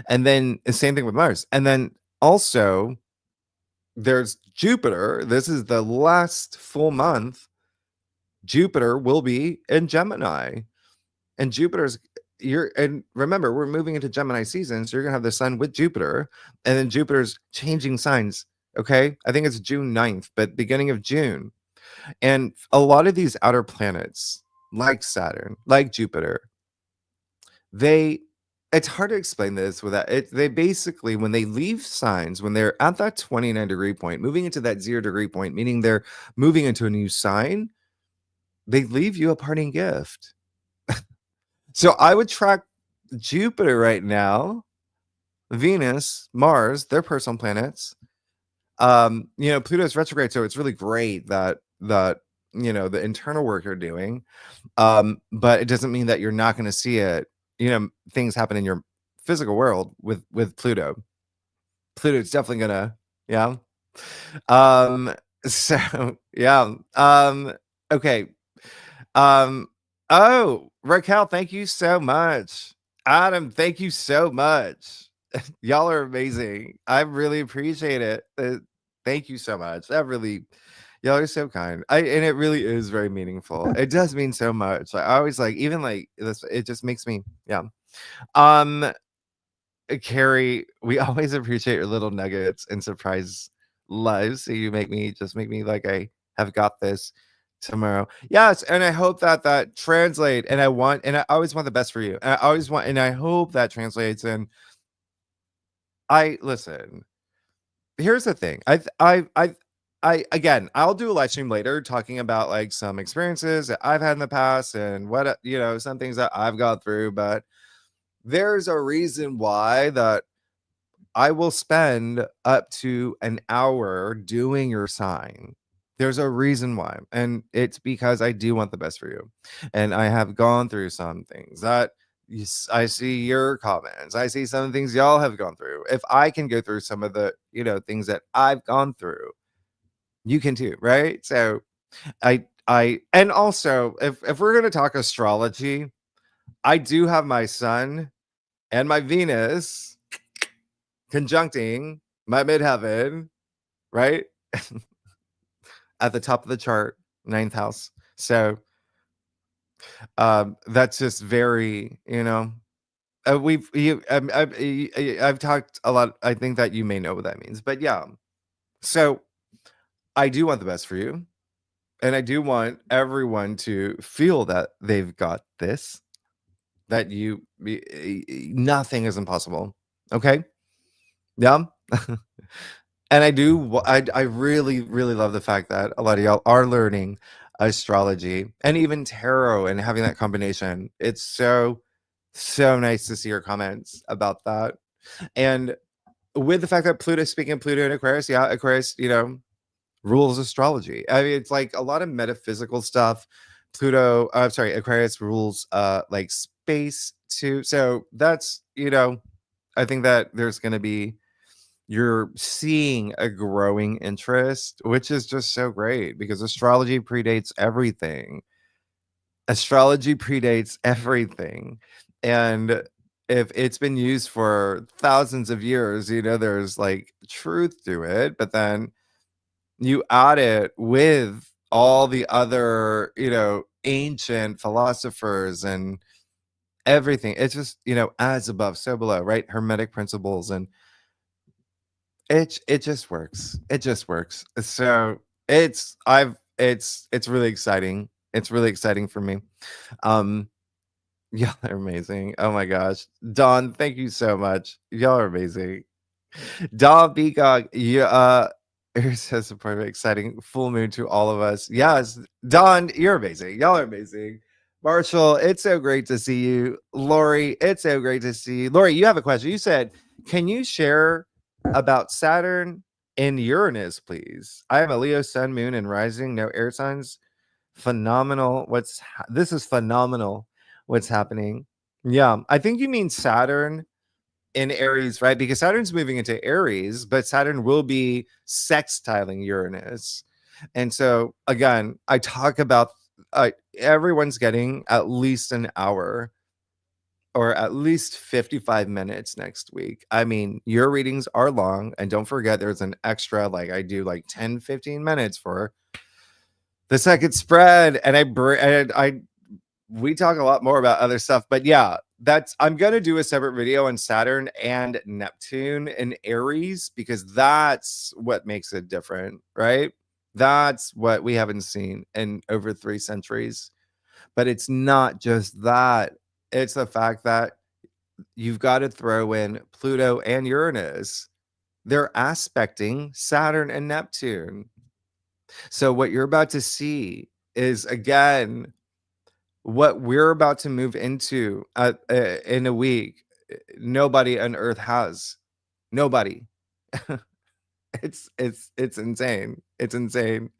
A: And then the same thing with Mars. And then also there's Jupiter. This is the last full month. Jupiter will be in Gemini, and and remember, we're moving into Gemini season, so you're gonna have the sun with Jupiter, and then Jupiter's changing signs. Okay, I think it's June 9th, but beginning of June. And a lot of these outer planets, like Saturn, like Jupiter, they it's hard to explain this without it. They basically, when they leave signs, when they're at that 29-degree point, moving into that 0-degree point, meaning they're moving into a new sign, they leave you a parting gift. So I would track Jupiter right now, Venus, Mars, their personal planets. Pluto's retrograde, so it's really great that the internal work you're doing. But it doesn't mean that you're not going to see it. Things happen in your physical world with Pluto. Pluto's definitely gonna, yeah. So yeah. Okay. Um, oh, Raquel, thank you so much. Adam, thank you so much. Y'all are amazing. I really appreciate it. Thank you so much. Y'all are so kind. And it really is very meaningful. It does mean so much. I always even this, it just makes me, yeah. Um, Carrie, we always appreciate your little nuggets and surprise lives. So you make me like I have got this tomorrow. Yes, and I hope that translate. And I always want the best for you. And I hope that translates. And listen. Here's the thing. Again, I'll do a live stream later talking about some experiences that I've had in the past and what some things that I've gone through. But there's a reason why that I will spend up to an hour doing your sign. There's a reason why. And it's because I do want the best for you. And I have gone through some things that I see your comments. I see some things y'all have gone through. If I can go through some of the, things that I've gone through, you can too, right? So and also if we're going to talk astrology, I do have my sun and my Venus conjuncting my midheaven, right? At the top of the chart, 9th house. So that's just very, I've talked a lot. I think that you may know what that means, but yeah. So I do want the best for you. And I do want everyone to feel that they've got this, that nothing is impossible. Okay. Yeah. And I really, really love the fact that a lot of y'all are learning astrology and even tarot and having that combination. It's so, so nice to see your comments about that. And with the fact that speaking of Pluto and Aquarius, yeah, Aquarius, rules astrology. I mean, it's like a lot of metaphysical stuff. Aquarius rules like space too. So that's, I think that there's going to be, you're seeing a growing interest, which is just so great because astrology predates everything. And if it's been used for thousands of years, there's like truth to it, but then you add it with all the other, ancient philosophers and everything. It's just, as above, so below, right? Hermetic principles, and it just works. It just works. So it's really exciting. It's really exciting for me. Y'all are amazing. Oh my gosh. Dawn, thank you so much. Y'all are amazing. Dawn Beacog, here's so supportive, exciting full moon to all of us. Yes, Dawn, you're amazing. Y'all are amazing. Marshall, it's so great to see you. Lori, it's so great to see you. Lori, you have a question. You said, can you share about Saturn and Uranus, please? I have a Leo sun, moon, and rising, no air signs. Phenomenal. This is phenomenal what's happening. Yeah, I think you mean Saturn in Aries, right? Because Saturn's moving into Aries, but Saturn will be sextiling Uranus. And so again, I talk about everyone's getting at least an hour or at least 55 minutes next week. I mean, your readings are long, and don't forget there's an extra, like I do like 10-15 minutes for the second spread, and we talk a lot more about other stuff, but yeah, I'm going to do a separate video on Saturn and Neptune and Aries, because that's what makes it different, right? That's what we haven't seen in over 3 centuries. But it's not just that. It's the fact that you've got to throw in Pluto and Uranus. They're aspecting Saturn and Neptune. So what you're about to see is, again, what we're about to move into in a week. Nobody on Earth has. Nobody. It's insane. It's insane.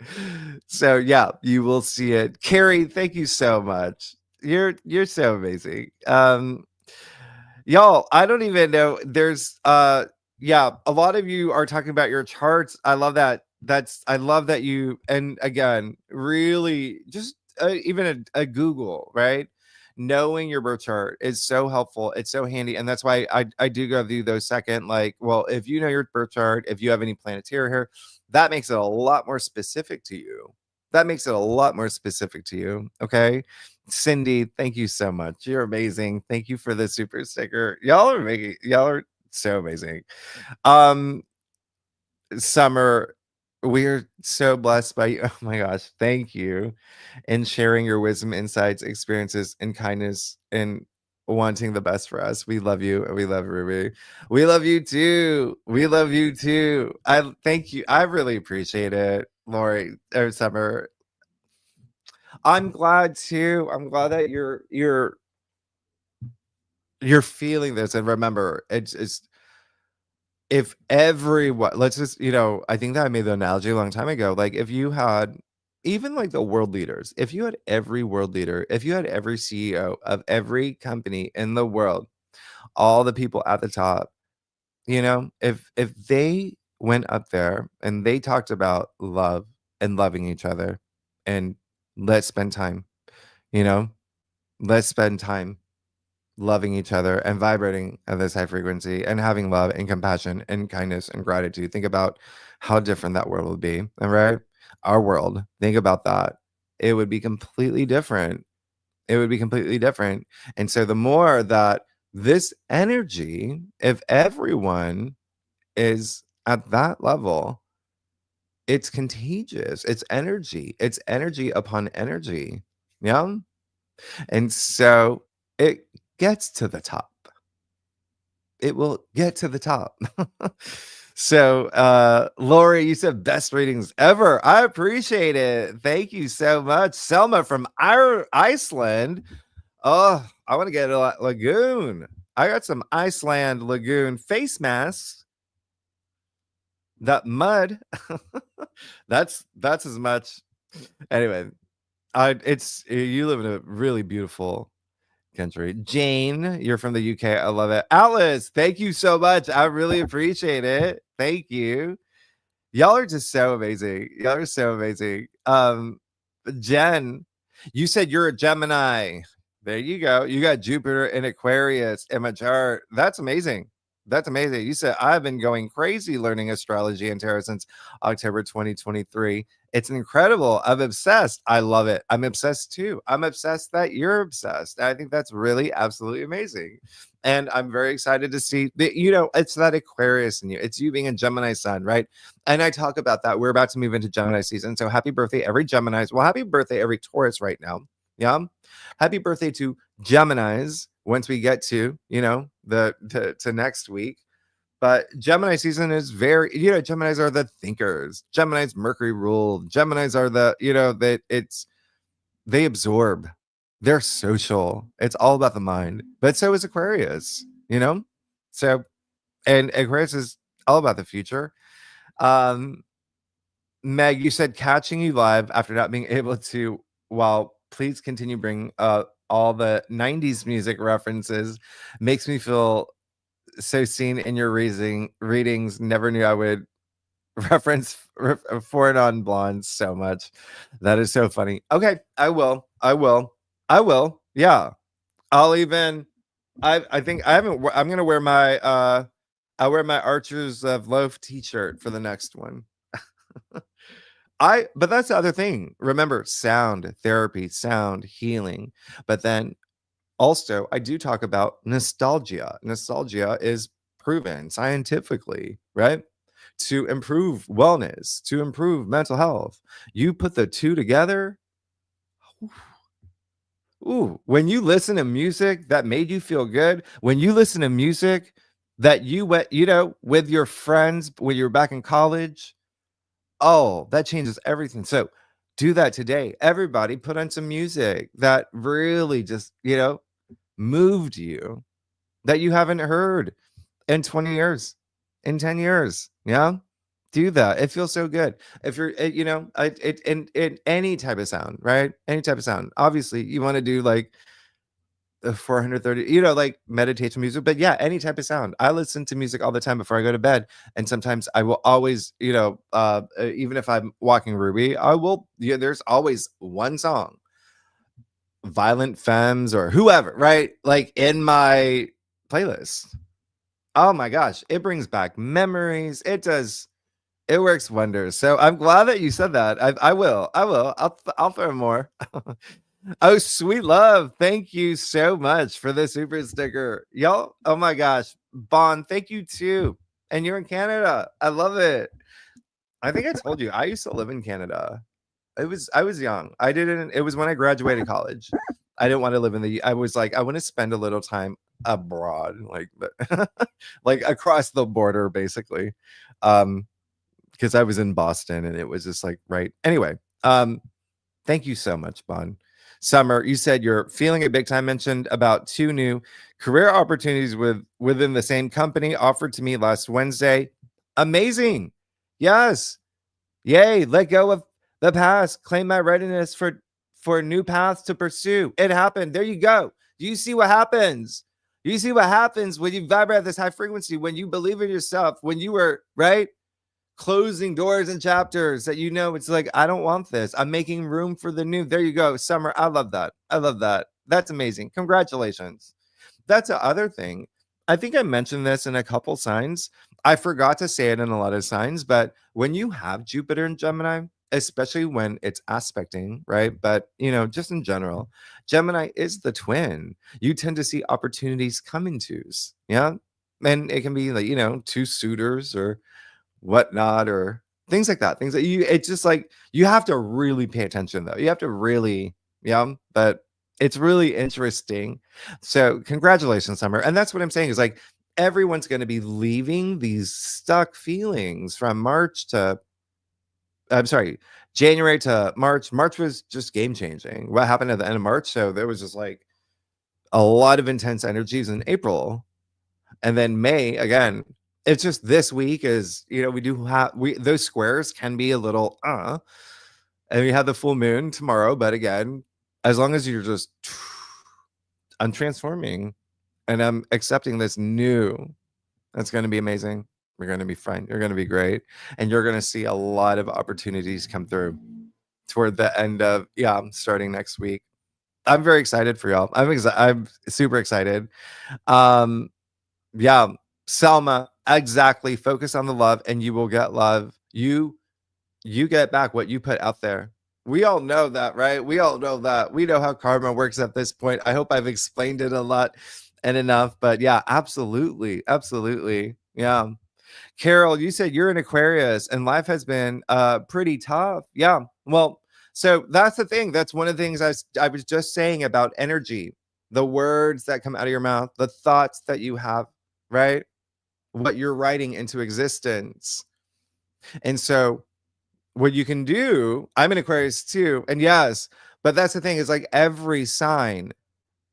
A: So yeah, you will see it. Carrie, thank you so much. You're so amazing. Y'all, I don't even know. There's yeah, a lot of you are talking about your charts. I love that. I love that you, and again, really just even a Google, right? Knowing your birth chart is so helpful. It's so handy. And that's why I do go through those second, like, well, if you know your birth chart, if you have any planetary here, that makes it a lot more specific to you. That makes it a lot more specific to you. Okay. Cindy, thank you so much. You're amazing. Thank you for the super sticker. Y'all are so amazing. Summer, we're so blessed by you. Oh my gosh, thank you. And sharing your wisdom, insights, experiences, and kindness, and wanting the best for us. We love you, and we love Ruby. We love you too. We love you too. I thank you. I really appreciate it, Lori or Summer. I'm glad too. I'm glad that you're feeling this. And remember, it's if everyone, let's just, I think that I made the analogy a long time ago. Like, if you had even like the world leaders, if you had every world leader, if you had every CEO of every company in the world, all the people at the top, if they went up there and they talked about love and loving each other, and let's spend time, you know, let's spend time loving each other and vibrating at this high frequency and having love and compassion and kindness and gratitude. Think about how different that world would be. All right. Our world, think about that. It would be completely different. It would be completely different. And so the more that this energy, if everyone is at that level, it's contagious. It's energy upon energy. Yeah. And so it gets to the top. It will get to the top. So Lori, you said best readings ever. I appreciate it. Thank you so much. Selma from Iceland. Oh, I want to get a lagoon. I got some Iceland lagoon face masks. That mud. that's as much. Anyway, you live in a really beautiful country. Jane, you're from the UK. I love it. Alice, thank you so much. I really appreciate it. Thank you. Y'all are just so amazing. Y'all are so amazing. Jen, you said you're a Gemini. There you go. You got Jupiter in Aquarius in my chart. That's amazing. That's amazing. You said I've been going crazy learning astrology and tarot since October 2023. It's incredible. I'm obsessed. I love it. I'm obsessed too. I'm obsessed that you're obsessed. I think that's really absolutely amazing. And I'm very excited to see that, it's that Aquarius in you. It's you being a Gemini sun, right? And I talk about that. We're about to move into Gemini season. So happy birthday, every Geminis. Well, happy birthday, every Taurus right now. Yeah. Happy birthday to Geminis once we get to, to next week. But Gemini season is very, Geminis are the thinkers. Gemini's Mercury ruled. Geminis are they absorb. They're social. It's all about the mind. But so is Aquarius, So, and Aquarius is all about the future. Meg, you said catching you live after not being able to, well, please continue bringing all the 90s music references. Makes me feel so seen in your readings. Never knew I would reference Four Non Blondes so much. That is so funny. Okay, I will. Yeah. I'll even I think I haven't I'm gonna wear my I wear my Archers of Loaf t-shirt for the next one. But that's the other thing. Remember, sound therapy, sound healing. But then also, I do talk about nostalgia. Nostalgia is proven scientifically, right? To improve wellness, to improve mental health. You put the two together, Ooh, when you listen to music that made you feel good, when you listen to music that you went, with your friends when you were back in college, oh, that changes everything. So do that today. Everybody put on some music that really just, moved you, that you haven't heard in 20 years, in 10 years. Yeah. Do that. It feels so good. If you're, in any type of sound, right? Any type of sound. Obviously, you want to do like 430, like meditation music, but yeah, any type of sound. I listen to music all the time before I go to bed, and sometimes I will always, even if I'm walking Ruby, I will. Yeah, there's always one song, Violent Femmes or whoever, right? Like in my playlist. Oh my gosh, it brings back memories. It does. It works wonders. So I'm glad that you said that. I will. I will. I'll throw more. Oh, sweet love. Thank you so much for the super sticker. Y'all, oh my gosh. Bond, thank you too. And you're in Canada. I love it. I think I told you I used to live in Canada. I was young. I didn't, it was when I graduated college. I didn't want to live in I was like, I want to spend a little time abroad, like but like across the border, basically. Because I was in Boston and it was just like right. Anyway, thank you so much, Bon. Summer, you said you're feeling it big time. Mentioned about 2 new career opportunities within the same company offered to me last Wednesday. Amazing. Yes. Yay. Let go of the past. Claim my readiness for new paths to pursue. It happened. There you go. Do you see what happens? Do you see what happens when you vibrate at this high frequency, when you believe in yourself, when you were right? Closing doors and chapters that it's like, I don't want this. I'm making room for the new. There you go. Summer. I love that. I love that. That's amazing. Congratulations. That's the other thing. I think I mentioned this in a couple signs. I forgot to say it in a lot of signs, but when you have Jupiter in Gemini, especially when it's aspecting, right? But, just in general, Gemini is the twin. You tend to see opportunities come in twos. Yeah. And it can be like, two suitors or whatnot or things like that. Things that it's just like you have to really pay attention though. You have to really, yeah. But it's really interesting. So congratulations, Summer. And that's what I'm saying is like everyone's going to be leaving these stuck feelings from January to March. March was just game changing. What happened at the end of March? So there was just like a lot of intense energies in April. And then May again, it's just this week is, we do have those squares can be a little and we have the full moon tomorrow, but again, as long as you're just I'm transforming and I'm accepting this new, that's going to be amazing. We're going to be fine. You're going to be great. And you're going to see a lot of opportunities come through toward the end of, starting next week. I'm very excited for y'all. I'm super excited. Yeah, Selma, exactly. Focus on the love and you will get love. You get back what you put out there. We all know that, right? We all know that. We know how karma works at this point. I hope I've explained it a lot and enough, but yeah, absolutely. Absolutely. Yeah. Carol, you said you're an Aquarius and life has been pretty tough. Yeah. Well, so that's the thing. That's one of the things I was just saying about energy, the words that come out of your mouth, the thoughts that you have, right? What you're writing into existence. And so what you can do, I'm an Aquarius too. And yes, but that's the thing is like every sign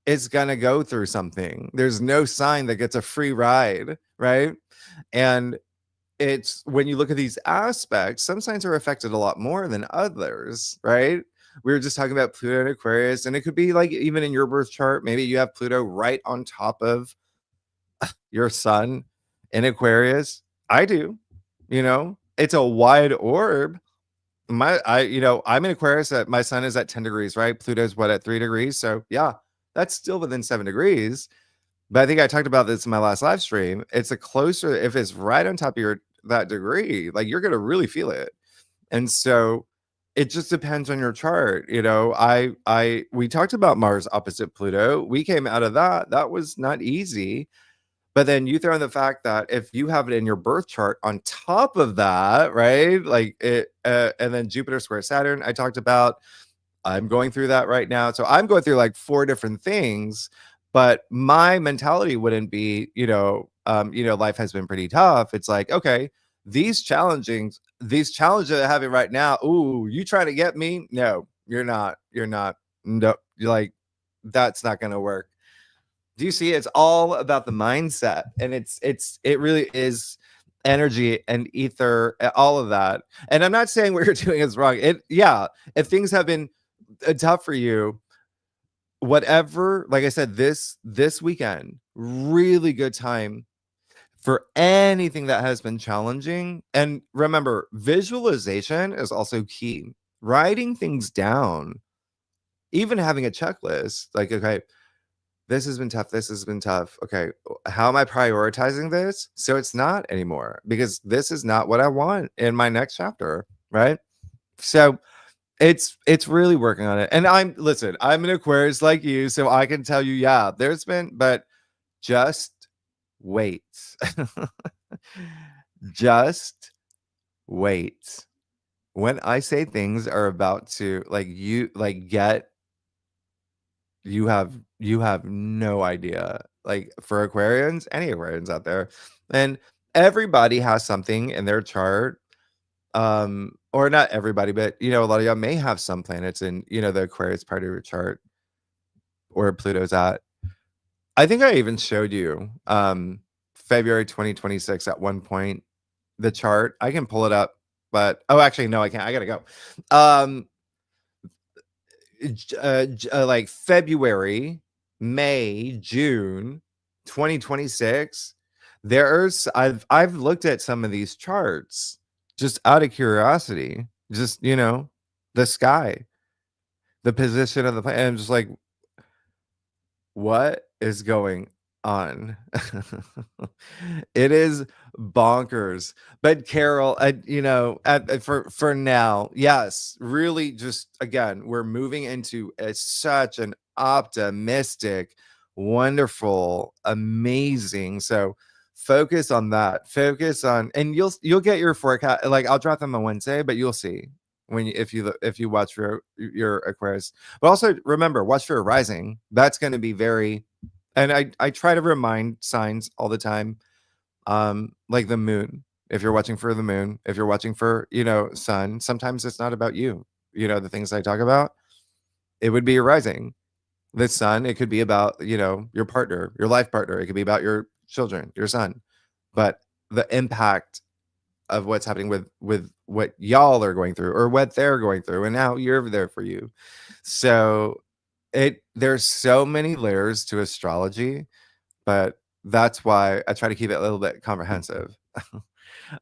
A: is going to go through something. There's no sign that gets a free ride, right? And it's when you look at these aspects, some signs are affected a lot more than others, right? We were just talking about Pluto and Aquarius, and it could be like even in your birth chart, maybe you have Pluto right on top of your sun in Aquarius. I do, it's a wide orb. I'm in Aquarius. My sun is at 10 degrees, right? Pluto's at 3 degrees. So yeah, that's still within 7 degrees. But I think I talked about this in my last live stream. It's a closer, if it's right on top of that degree, like you're gonna really feel it. And so it just depends on your chart. We talked about Mars opposite Pluto. We came out of that. That was not easy. But then you throw in the fact that if you have it in your birth chart on top of that, right? Like it, and then Jupiter square Saturn, I talked about I'm going through that right now. So I'm going through like 4 different things, but my mentality wouldn't be, life has been pretty tough. It's like, okay, these challenges that I'm having right now. Ooh, you trying to get me? No, you're not. You're not. No, you're like, that's not going to work. Do you see? It's all about the mindset, and it really is energy and ether, all of that. And I'm not saying what you're doing is wrong. If things have been tough for you, whatever, like I said, this weekend, really good time for anything that has been challenging. And remember, visualization is also key. Writing things down, even having a checklist, like, okay, this has been tough. This has been tough. Okay, how am I prioritizing this so it's not anymore? Because this is not what I want in my next chapter, right? So it's really working on it. And I'm an Aquarius like you, so I can tell you, yeah, there's been, but just wait. Just wait. When I say things are about to you have no idea. Like, for Aquarians, any Aquarians out there, and everybody has something in their chart, or not everybody, but a lot of y'all may have some planets in the Aquarius part of your chart, or Pluto's at. I think I even showed you February 2026 at one point, the chart. I can pull it up, but actually no, I can't. I gotta go. Like February, May, June 2026. I've looked at some of these charts just out of curiosity, just the sky, the position of the planet, and I'm just like, what is going on? It is bonkers. But Carol, for now, yes, really, just again, we're moving into such an optimistic, wonderful, amazing. So focus on that. Focus on, and you'll get your forecast. Like, I'll drop them on Wednesday, but you'll see if you watch for your Aquarius. But also remember, watch for a rising. That's going to be very, and I try to remind signs all the time, like the moon. If you're watching for the moon, if you're watching for sun, sometimes it's not about you. The things I talk about, it would be your rising. The sun, it could be about your partner, your life partner. It could be about your children, your son. But the impact of what's happening with what y'all are going through, or what they're going through, and how you're there for you. So there's so many layers to astrology, but that's why I try to keep it a little bit comprehensive.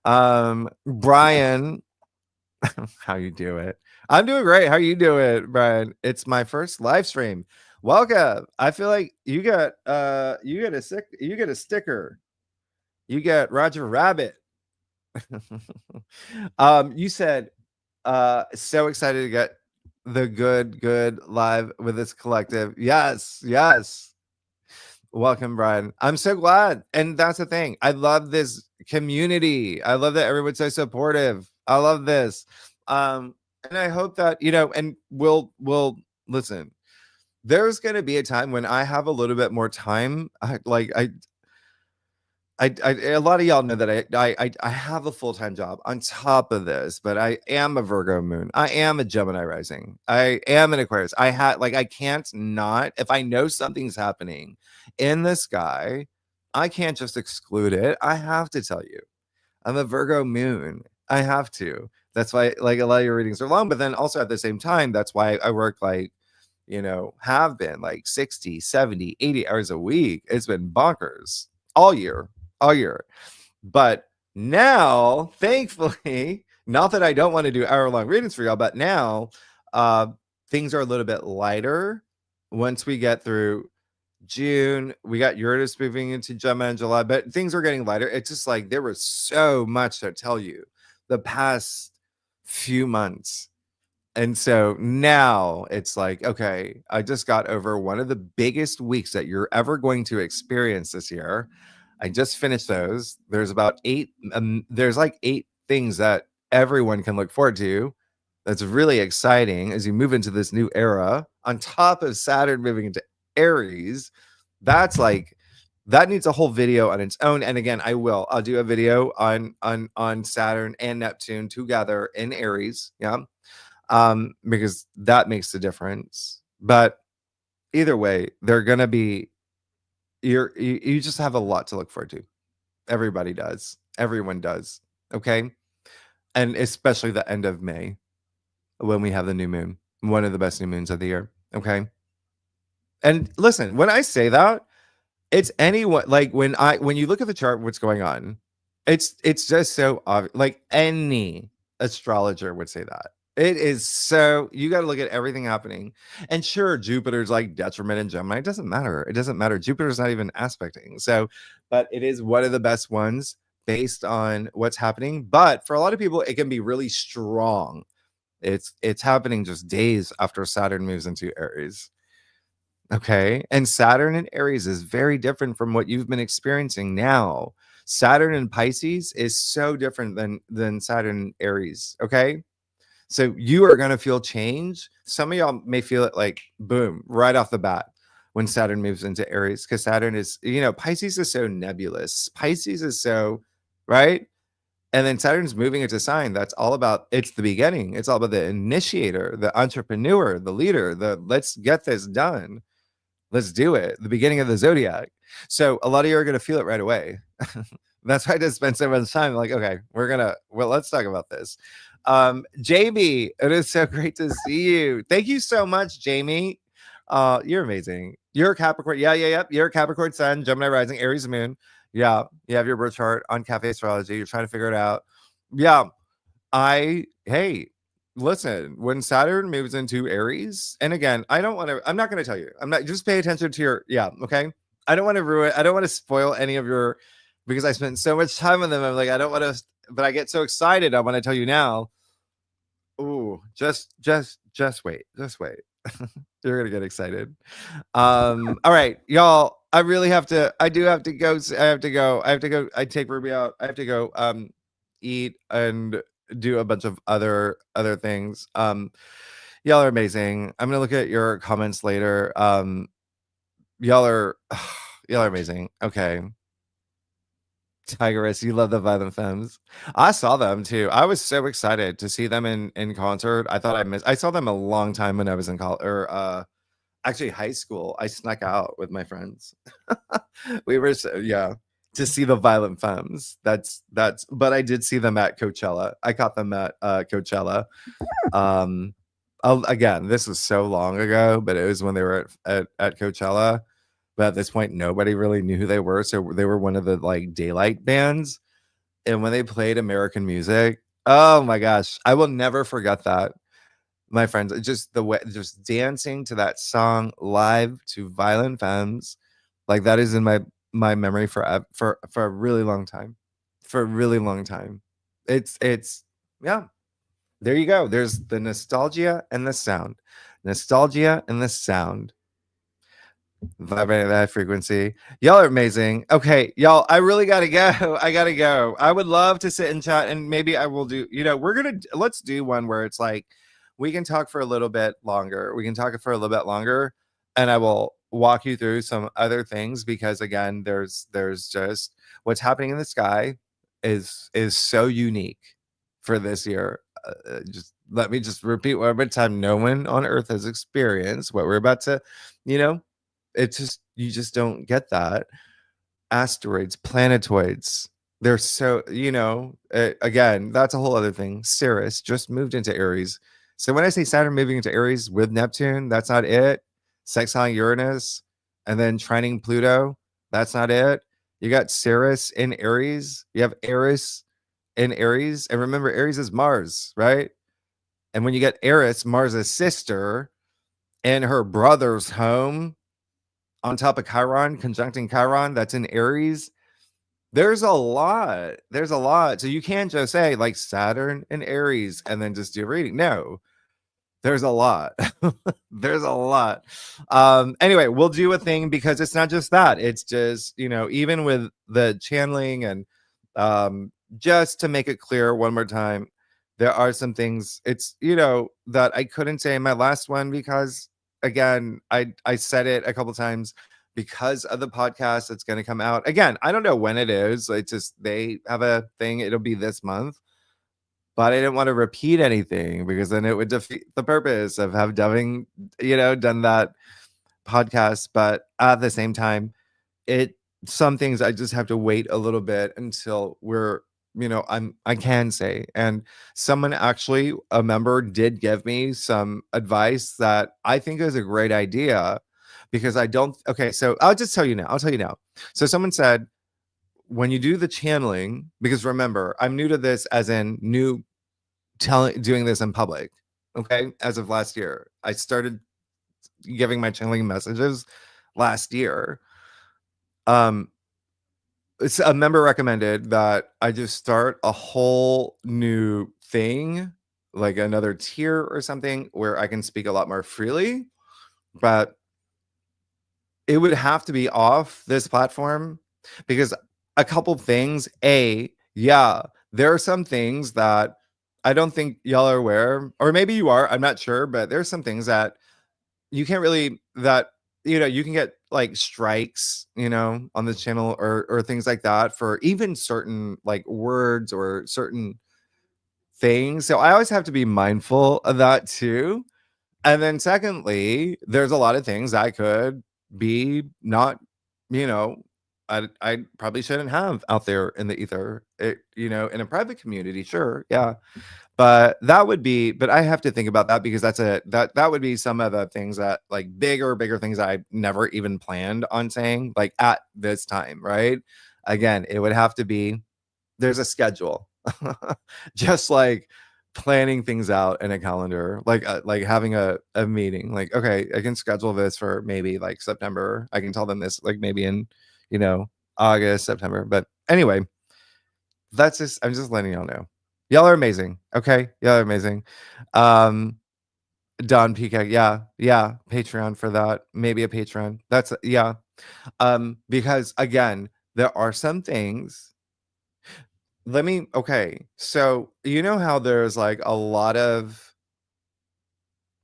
A: Brian, how you do it? I'm doing great. How you doing, Brian? It's my first live stream. Welcome. I feel like you get a sticker. You get Roger Rabbit. You said so excited to get the good live with this collective. Yes. Welcome, Brian. I'm so glad. And that's the thing. I love this community. I love that everyone's so supportive. I love this. And I hope that, and we'll listen. There's going to be a time when I have a little bit more time. A lot of y'all know that I have a full-time job on top of this, but I am a Virgo moon. I am a Gemini rising. I am an Aquarius. I can't not, if I know something's happening in the sky, I can't just exclude it. I have to tell you. I'm a Virgo moon. I have to. That's why like a lot of your readings are long, but then also at the same time, that's why I work have been like 60, 70, 80 hours a week. It's been bonkers all year. But now, thankfully, not that I don't want to do hour-long readings for y'all, but now things are a little bit lighter. Once we get through June, we got Uranus moving into Gemini in July, but things are getting lighter. It's just like there was so much to tell you the past few months. And so now it's like, okay, I just got over one of the biggest weeks that you're ever going to experience this year. I just finished those. There's about 8. There's like 8 things that everyone can look forward to. that's really exciting as you move into this new era, on top of Saturn moving into Aries, that's like, that needs a whole video on its own. And again, I'll do a video on Saturn and Neptune together in Aries. Yeah. Because that makes the difference. But either way, they're gonna be, you just have a lot to look forward to. Everybody does. Everyone does. Okay. And especially the end of May when we have the new moon, one of the best new moons of the year. Okay. And listen, when I say that, it's anyone, like when you look at the chart, what's going on, it's just so obvious. Like any astrologer would say that. It is so, you got to look at everything happening. And sure, Jupiter's like detriment in Gemini. It doesn't matter. It doesn't matter. Jupiter's not even aspecting. So, but it is one of the best ones based on what's happening. But for a lot of people, it can be really strong. It's happening just days after Saturn moves into Aries. Okay. And Saturn in Aries is very different from what you've been experiencing now. Saturn in Pisces is so different than Saturn in Aries. Okay. So you are going to feel change. Some of y'all may feel it like boom, right off the bat when Saturn moves into Aries, because Saturn is, Pisces is so nebulous. Pisces is so, right? And then Saturn's moving into sign. That's all about, it's the beginning. It's all about the initiator, the entrepreneur, the leader, the let's get this done. Let's do it. The beginning of the zodiac. So a lot of you are going to feel it right away. That's why I just spent so much time. Like, okay, let's talk about this. Jamie, it is so great to see you. Thank you so much, Jamie. You're amazing. You're a Capricorn. Yeah. You're a Capricorn sun, Gemini rising, Aries moon. Yeah. You have your birth chart on Cafe Astrology. You're trying to figure it out. Yeah. Hey, listen, when Saturn moves into Aries, and again, I'm not going to tell you. Just pay attention to okay? I don't want to spoil any of your, because I spent so much time on them. I'm like, I don't want to, but I get so excited. I want to tell you now. Ooh, just wait. Just wait. You're going to get excited. All right, y'all, I do have to go. I take Ruby out. I have to go eat and do a bunch of other things. Y'all are amazing. I'm gonna look at your comments later. Y'all are amazing. Okay. Tigress, you love the Violent Femmes. I saw them too. I was so excited to see them in concert. I saw them a long time when I was in college, or actually high school. I snuck out with my friends. We were to see the Violent Femmes. That's but I did see them at Coachella. I caught them at Coachella. Again, this was so long ago, but it was when they were at Coachella. But at this point, nobody really knew who they were. So they were one of the like daylight bands. And when they played American music, oh my gosh, I will never forget that. My friends, just the way, just dancing to that song live to Violent Femmes, like that is in my memory for a really long time. For a really long time. It's yeah. There you go. There's the nostalgia and the sound. Nostalgia and the sound. Vibrating at that frequency. Y'all are amazing. Okay, y'all, I really gotta go. I gotta go. I would love to sit and chat, and maybe I will do, let's do one where it's like we can talk for a little bit longer. And I will walk you through some other things, because again, there's just what's happening in the sky is so unique for this year. Just let me just repeat one more time. No one on earth has experienced what we're about to, it's just, you just don't get that. Asteroids, planetoids, they're so, again, that's a whole other thing. Ceres just moved into Aries. So when I say Saturn moving into Aries with Neptune, that's not it. Sextiling Uranus and then trining Pluto, that's not it. You got Ceres in Aries. You have Eris in Aries. And remember, Aries is Mars, right? And when you get Eris, Mars' sister, and her brother's home on top of Chiron, conjuncting Chiron, that's in Aries. There's a lot. So you can't just say like Saturn and Aries and then just do a reading. No, there's a lot. There's a lot. Anyway, we'll do a thing, because it's not just that. It's just, even with the channeling and just to make it clear one more time, there are some things, it's, that I couldn't say in my last one because, again, I said it a couple times because of the podcast that's going to come out. Again, I don't know when it is. It's just they have a thing. It'll be this month. But I didn't want to repeat anything because then it would defeat the purpose of having, done that podcast. But at the same time, some things I just have to wait a little bit until I can say. And someone, actually, a member, did give me some advice that I think is a great idea, because okay, so I'll just tell you now. So someone said, when you do the channeling, because remember, I'm new to this, as in doing this in public. Okay. As of last year, I started giving my channeling messages last year. It's a member recommended that I just start a whole new thing, like another tier or something, where I can speak a lot more freely, but it would have to be off this platform, because a couple things. Yeah, there are some things that I don't think y'all are aware, or maybe you are, I'm not sure, but there's some things that you can't really, that you can get like strikes, on this channel, or things like that, for even certain like words or certain things. So I always have to be mindful of that too. And then secondly, there's a lot of things I could be not, you know, I probably shouldn't have out there in the ether. In a private community, sure, yeah. But I have to think about that, because that would be some of the things that, like, bigger things I never even planned on saying, like, at this time, right? Again, it would have to be, there's a schedule. Just like planning things out in a calendar, like having a meeting, like, okay, I can schedule this for maybe like September. I can tell them this like maybe in, August, September. But anyway, I'm just letting y'all know. Y'all are amazing. Okay. Y'all are amazing. Don PK. Yeah. Patreon for that. Maybe a Patreon. That's, yeah. Because again, there are some things. Okay. So you know how there's like a lot of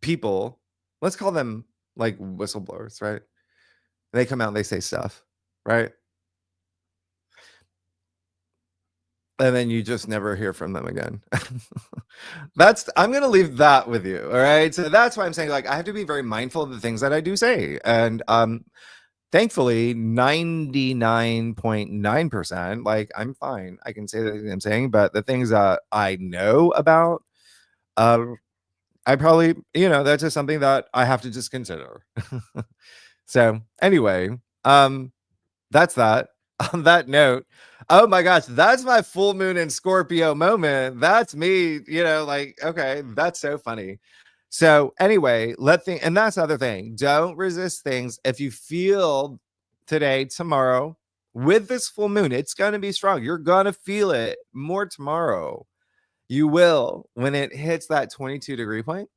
A: people, let's call them like whistleblowers, right? They come out and they say stuff, right? And then you just never hear from them again. I'm going to leave that with you. All right. So that's why I'm saying, like, I have to be very mindful of the things that I do say. And thankfully, 99.9%, like, I'm fine. I can say the things I'm saying, but the things that I know about, I probably, that's just something that I have to just consider. So anyway, that's that. On that note, oh my gosh, that's my full moon in Scorpio moment. That's me, like, okay, that's so funny. So anyway, and that's the other thing. Don't resist things. If you feel today, tomorrow, with this full moon, it's going to be strong. You're going to feel it more tomorrow. You will, when it hits that 22-degree point.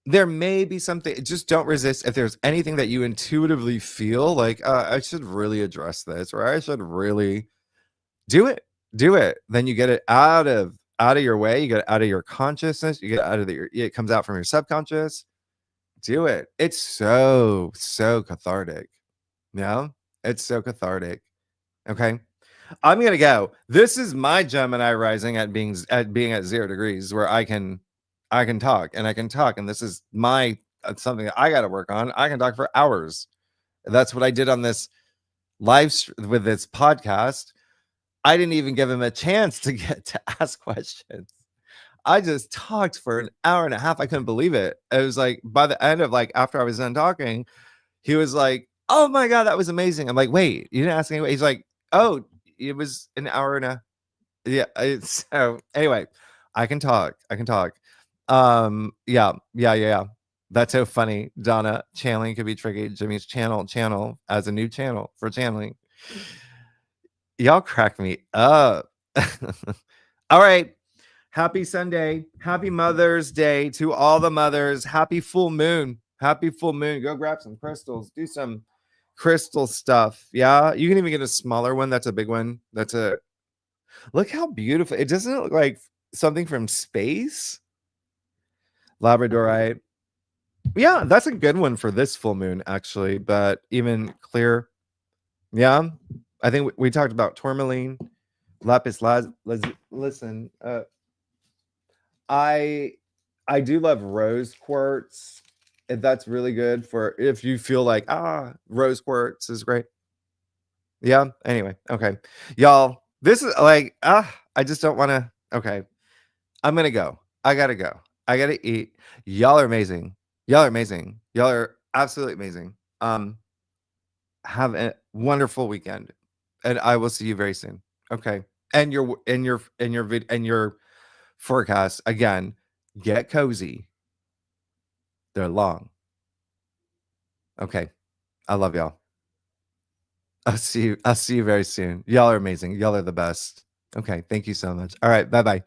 A: There may be something, just don't resist. If there's anything that you intuitively feel like, I should really address this, or I should really do it, then you get it out of your way, you get it out of your consciousness, you get it out of it comes out from your subconscious. Do it. It's so cathartic. Yeah, it's so cathartic. Okay, I'm gonna go. This is my Gemini rising at being at 0 degrees, where I can talk, and this is my something that I got to work on. I can talk for hours. That's what I did on this with this podcast. I didn't even give him a chance to get to ask questions. I just talked for an hour and a half. I couldn't believe it. It was like, by the end of, like, after I was done talking, he was like, "Oh my God, that was amazing." I'm like, "Wait, you didn't ask anyway?" He's like, "Oh, it was an hour and a." Yeah. So anyway, I can talk. Yeah. That's so funny. Donna, channeling could be tricky. Jimmy's channel as a new channel for channeling. Y'all crack me up. All right. Happy Sunday. Happy Mother's Day to all the mothers. Happy full moon. Go grab some crystals. Do some crystal stuff. Yeah. You can even get a smaller one. That's a big one. Look how beautiful. It doesn't look like something from space. Labradorite. Yeah, that's a good one for this full moon, actually. But even clear. Yeah, I think we talked about tourmaline, lapis lazuli. Listen, I do love rose quartz. If that's really good for if you feel like rose quartz is great. Yeah. Anyway, okay, y'all. This is like I just don't want to. Okay, I'm gonna go. I gotta go. I gotta eat. Y'all are amazing. Y'all are amazing. Y'all are absolutely amazing. Have a wonderful weekend, and I will see you very soon. Okay, and your forecast again. Get cozy. They're long. Okay, I love y'all. I'll see you. I'll see you very soon. Y'all are amazing. Y'all are the best. Okay, thank you so much. All right, bye bye.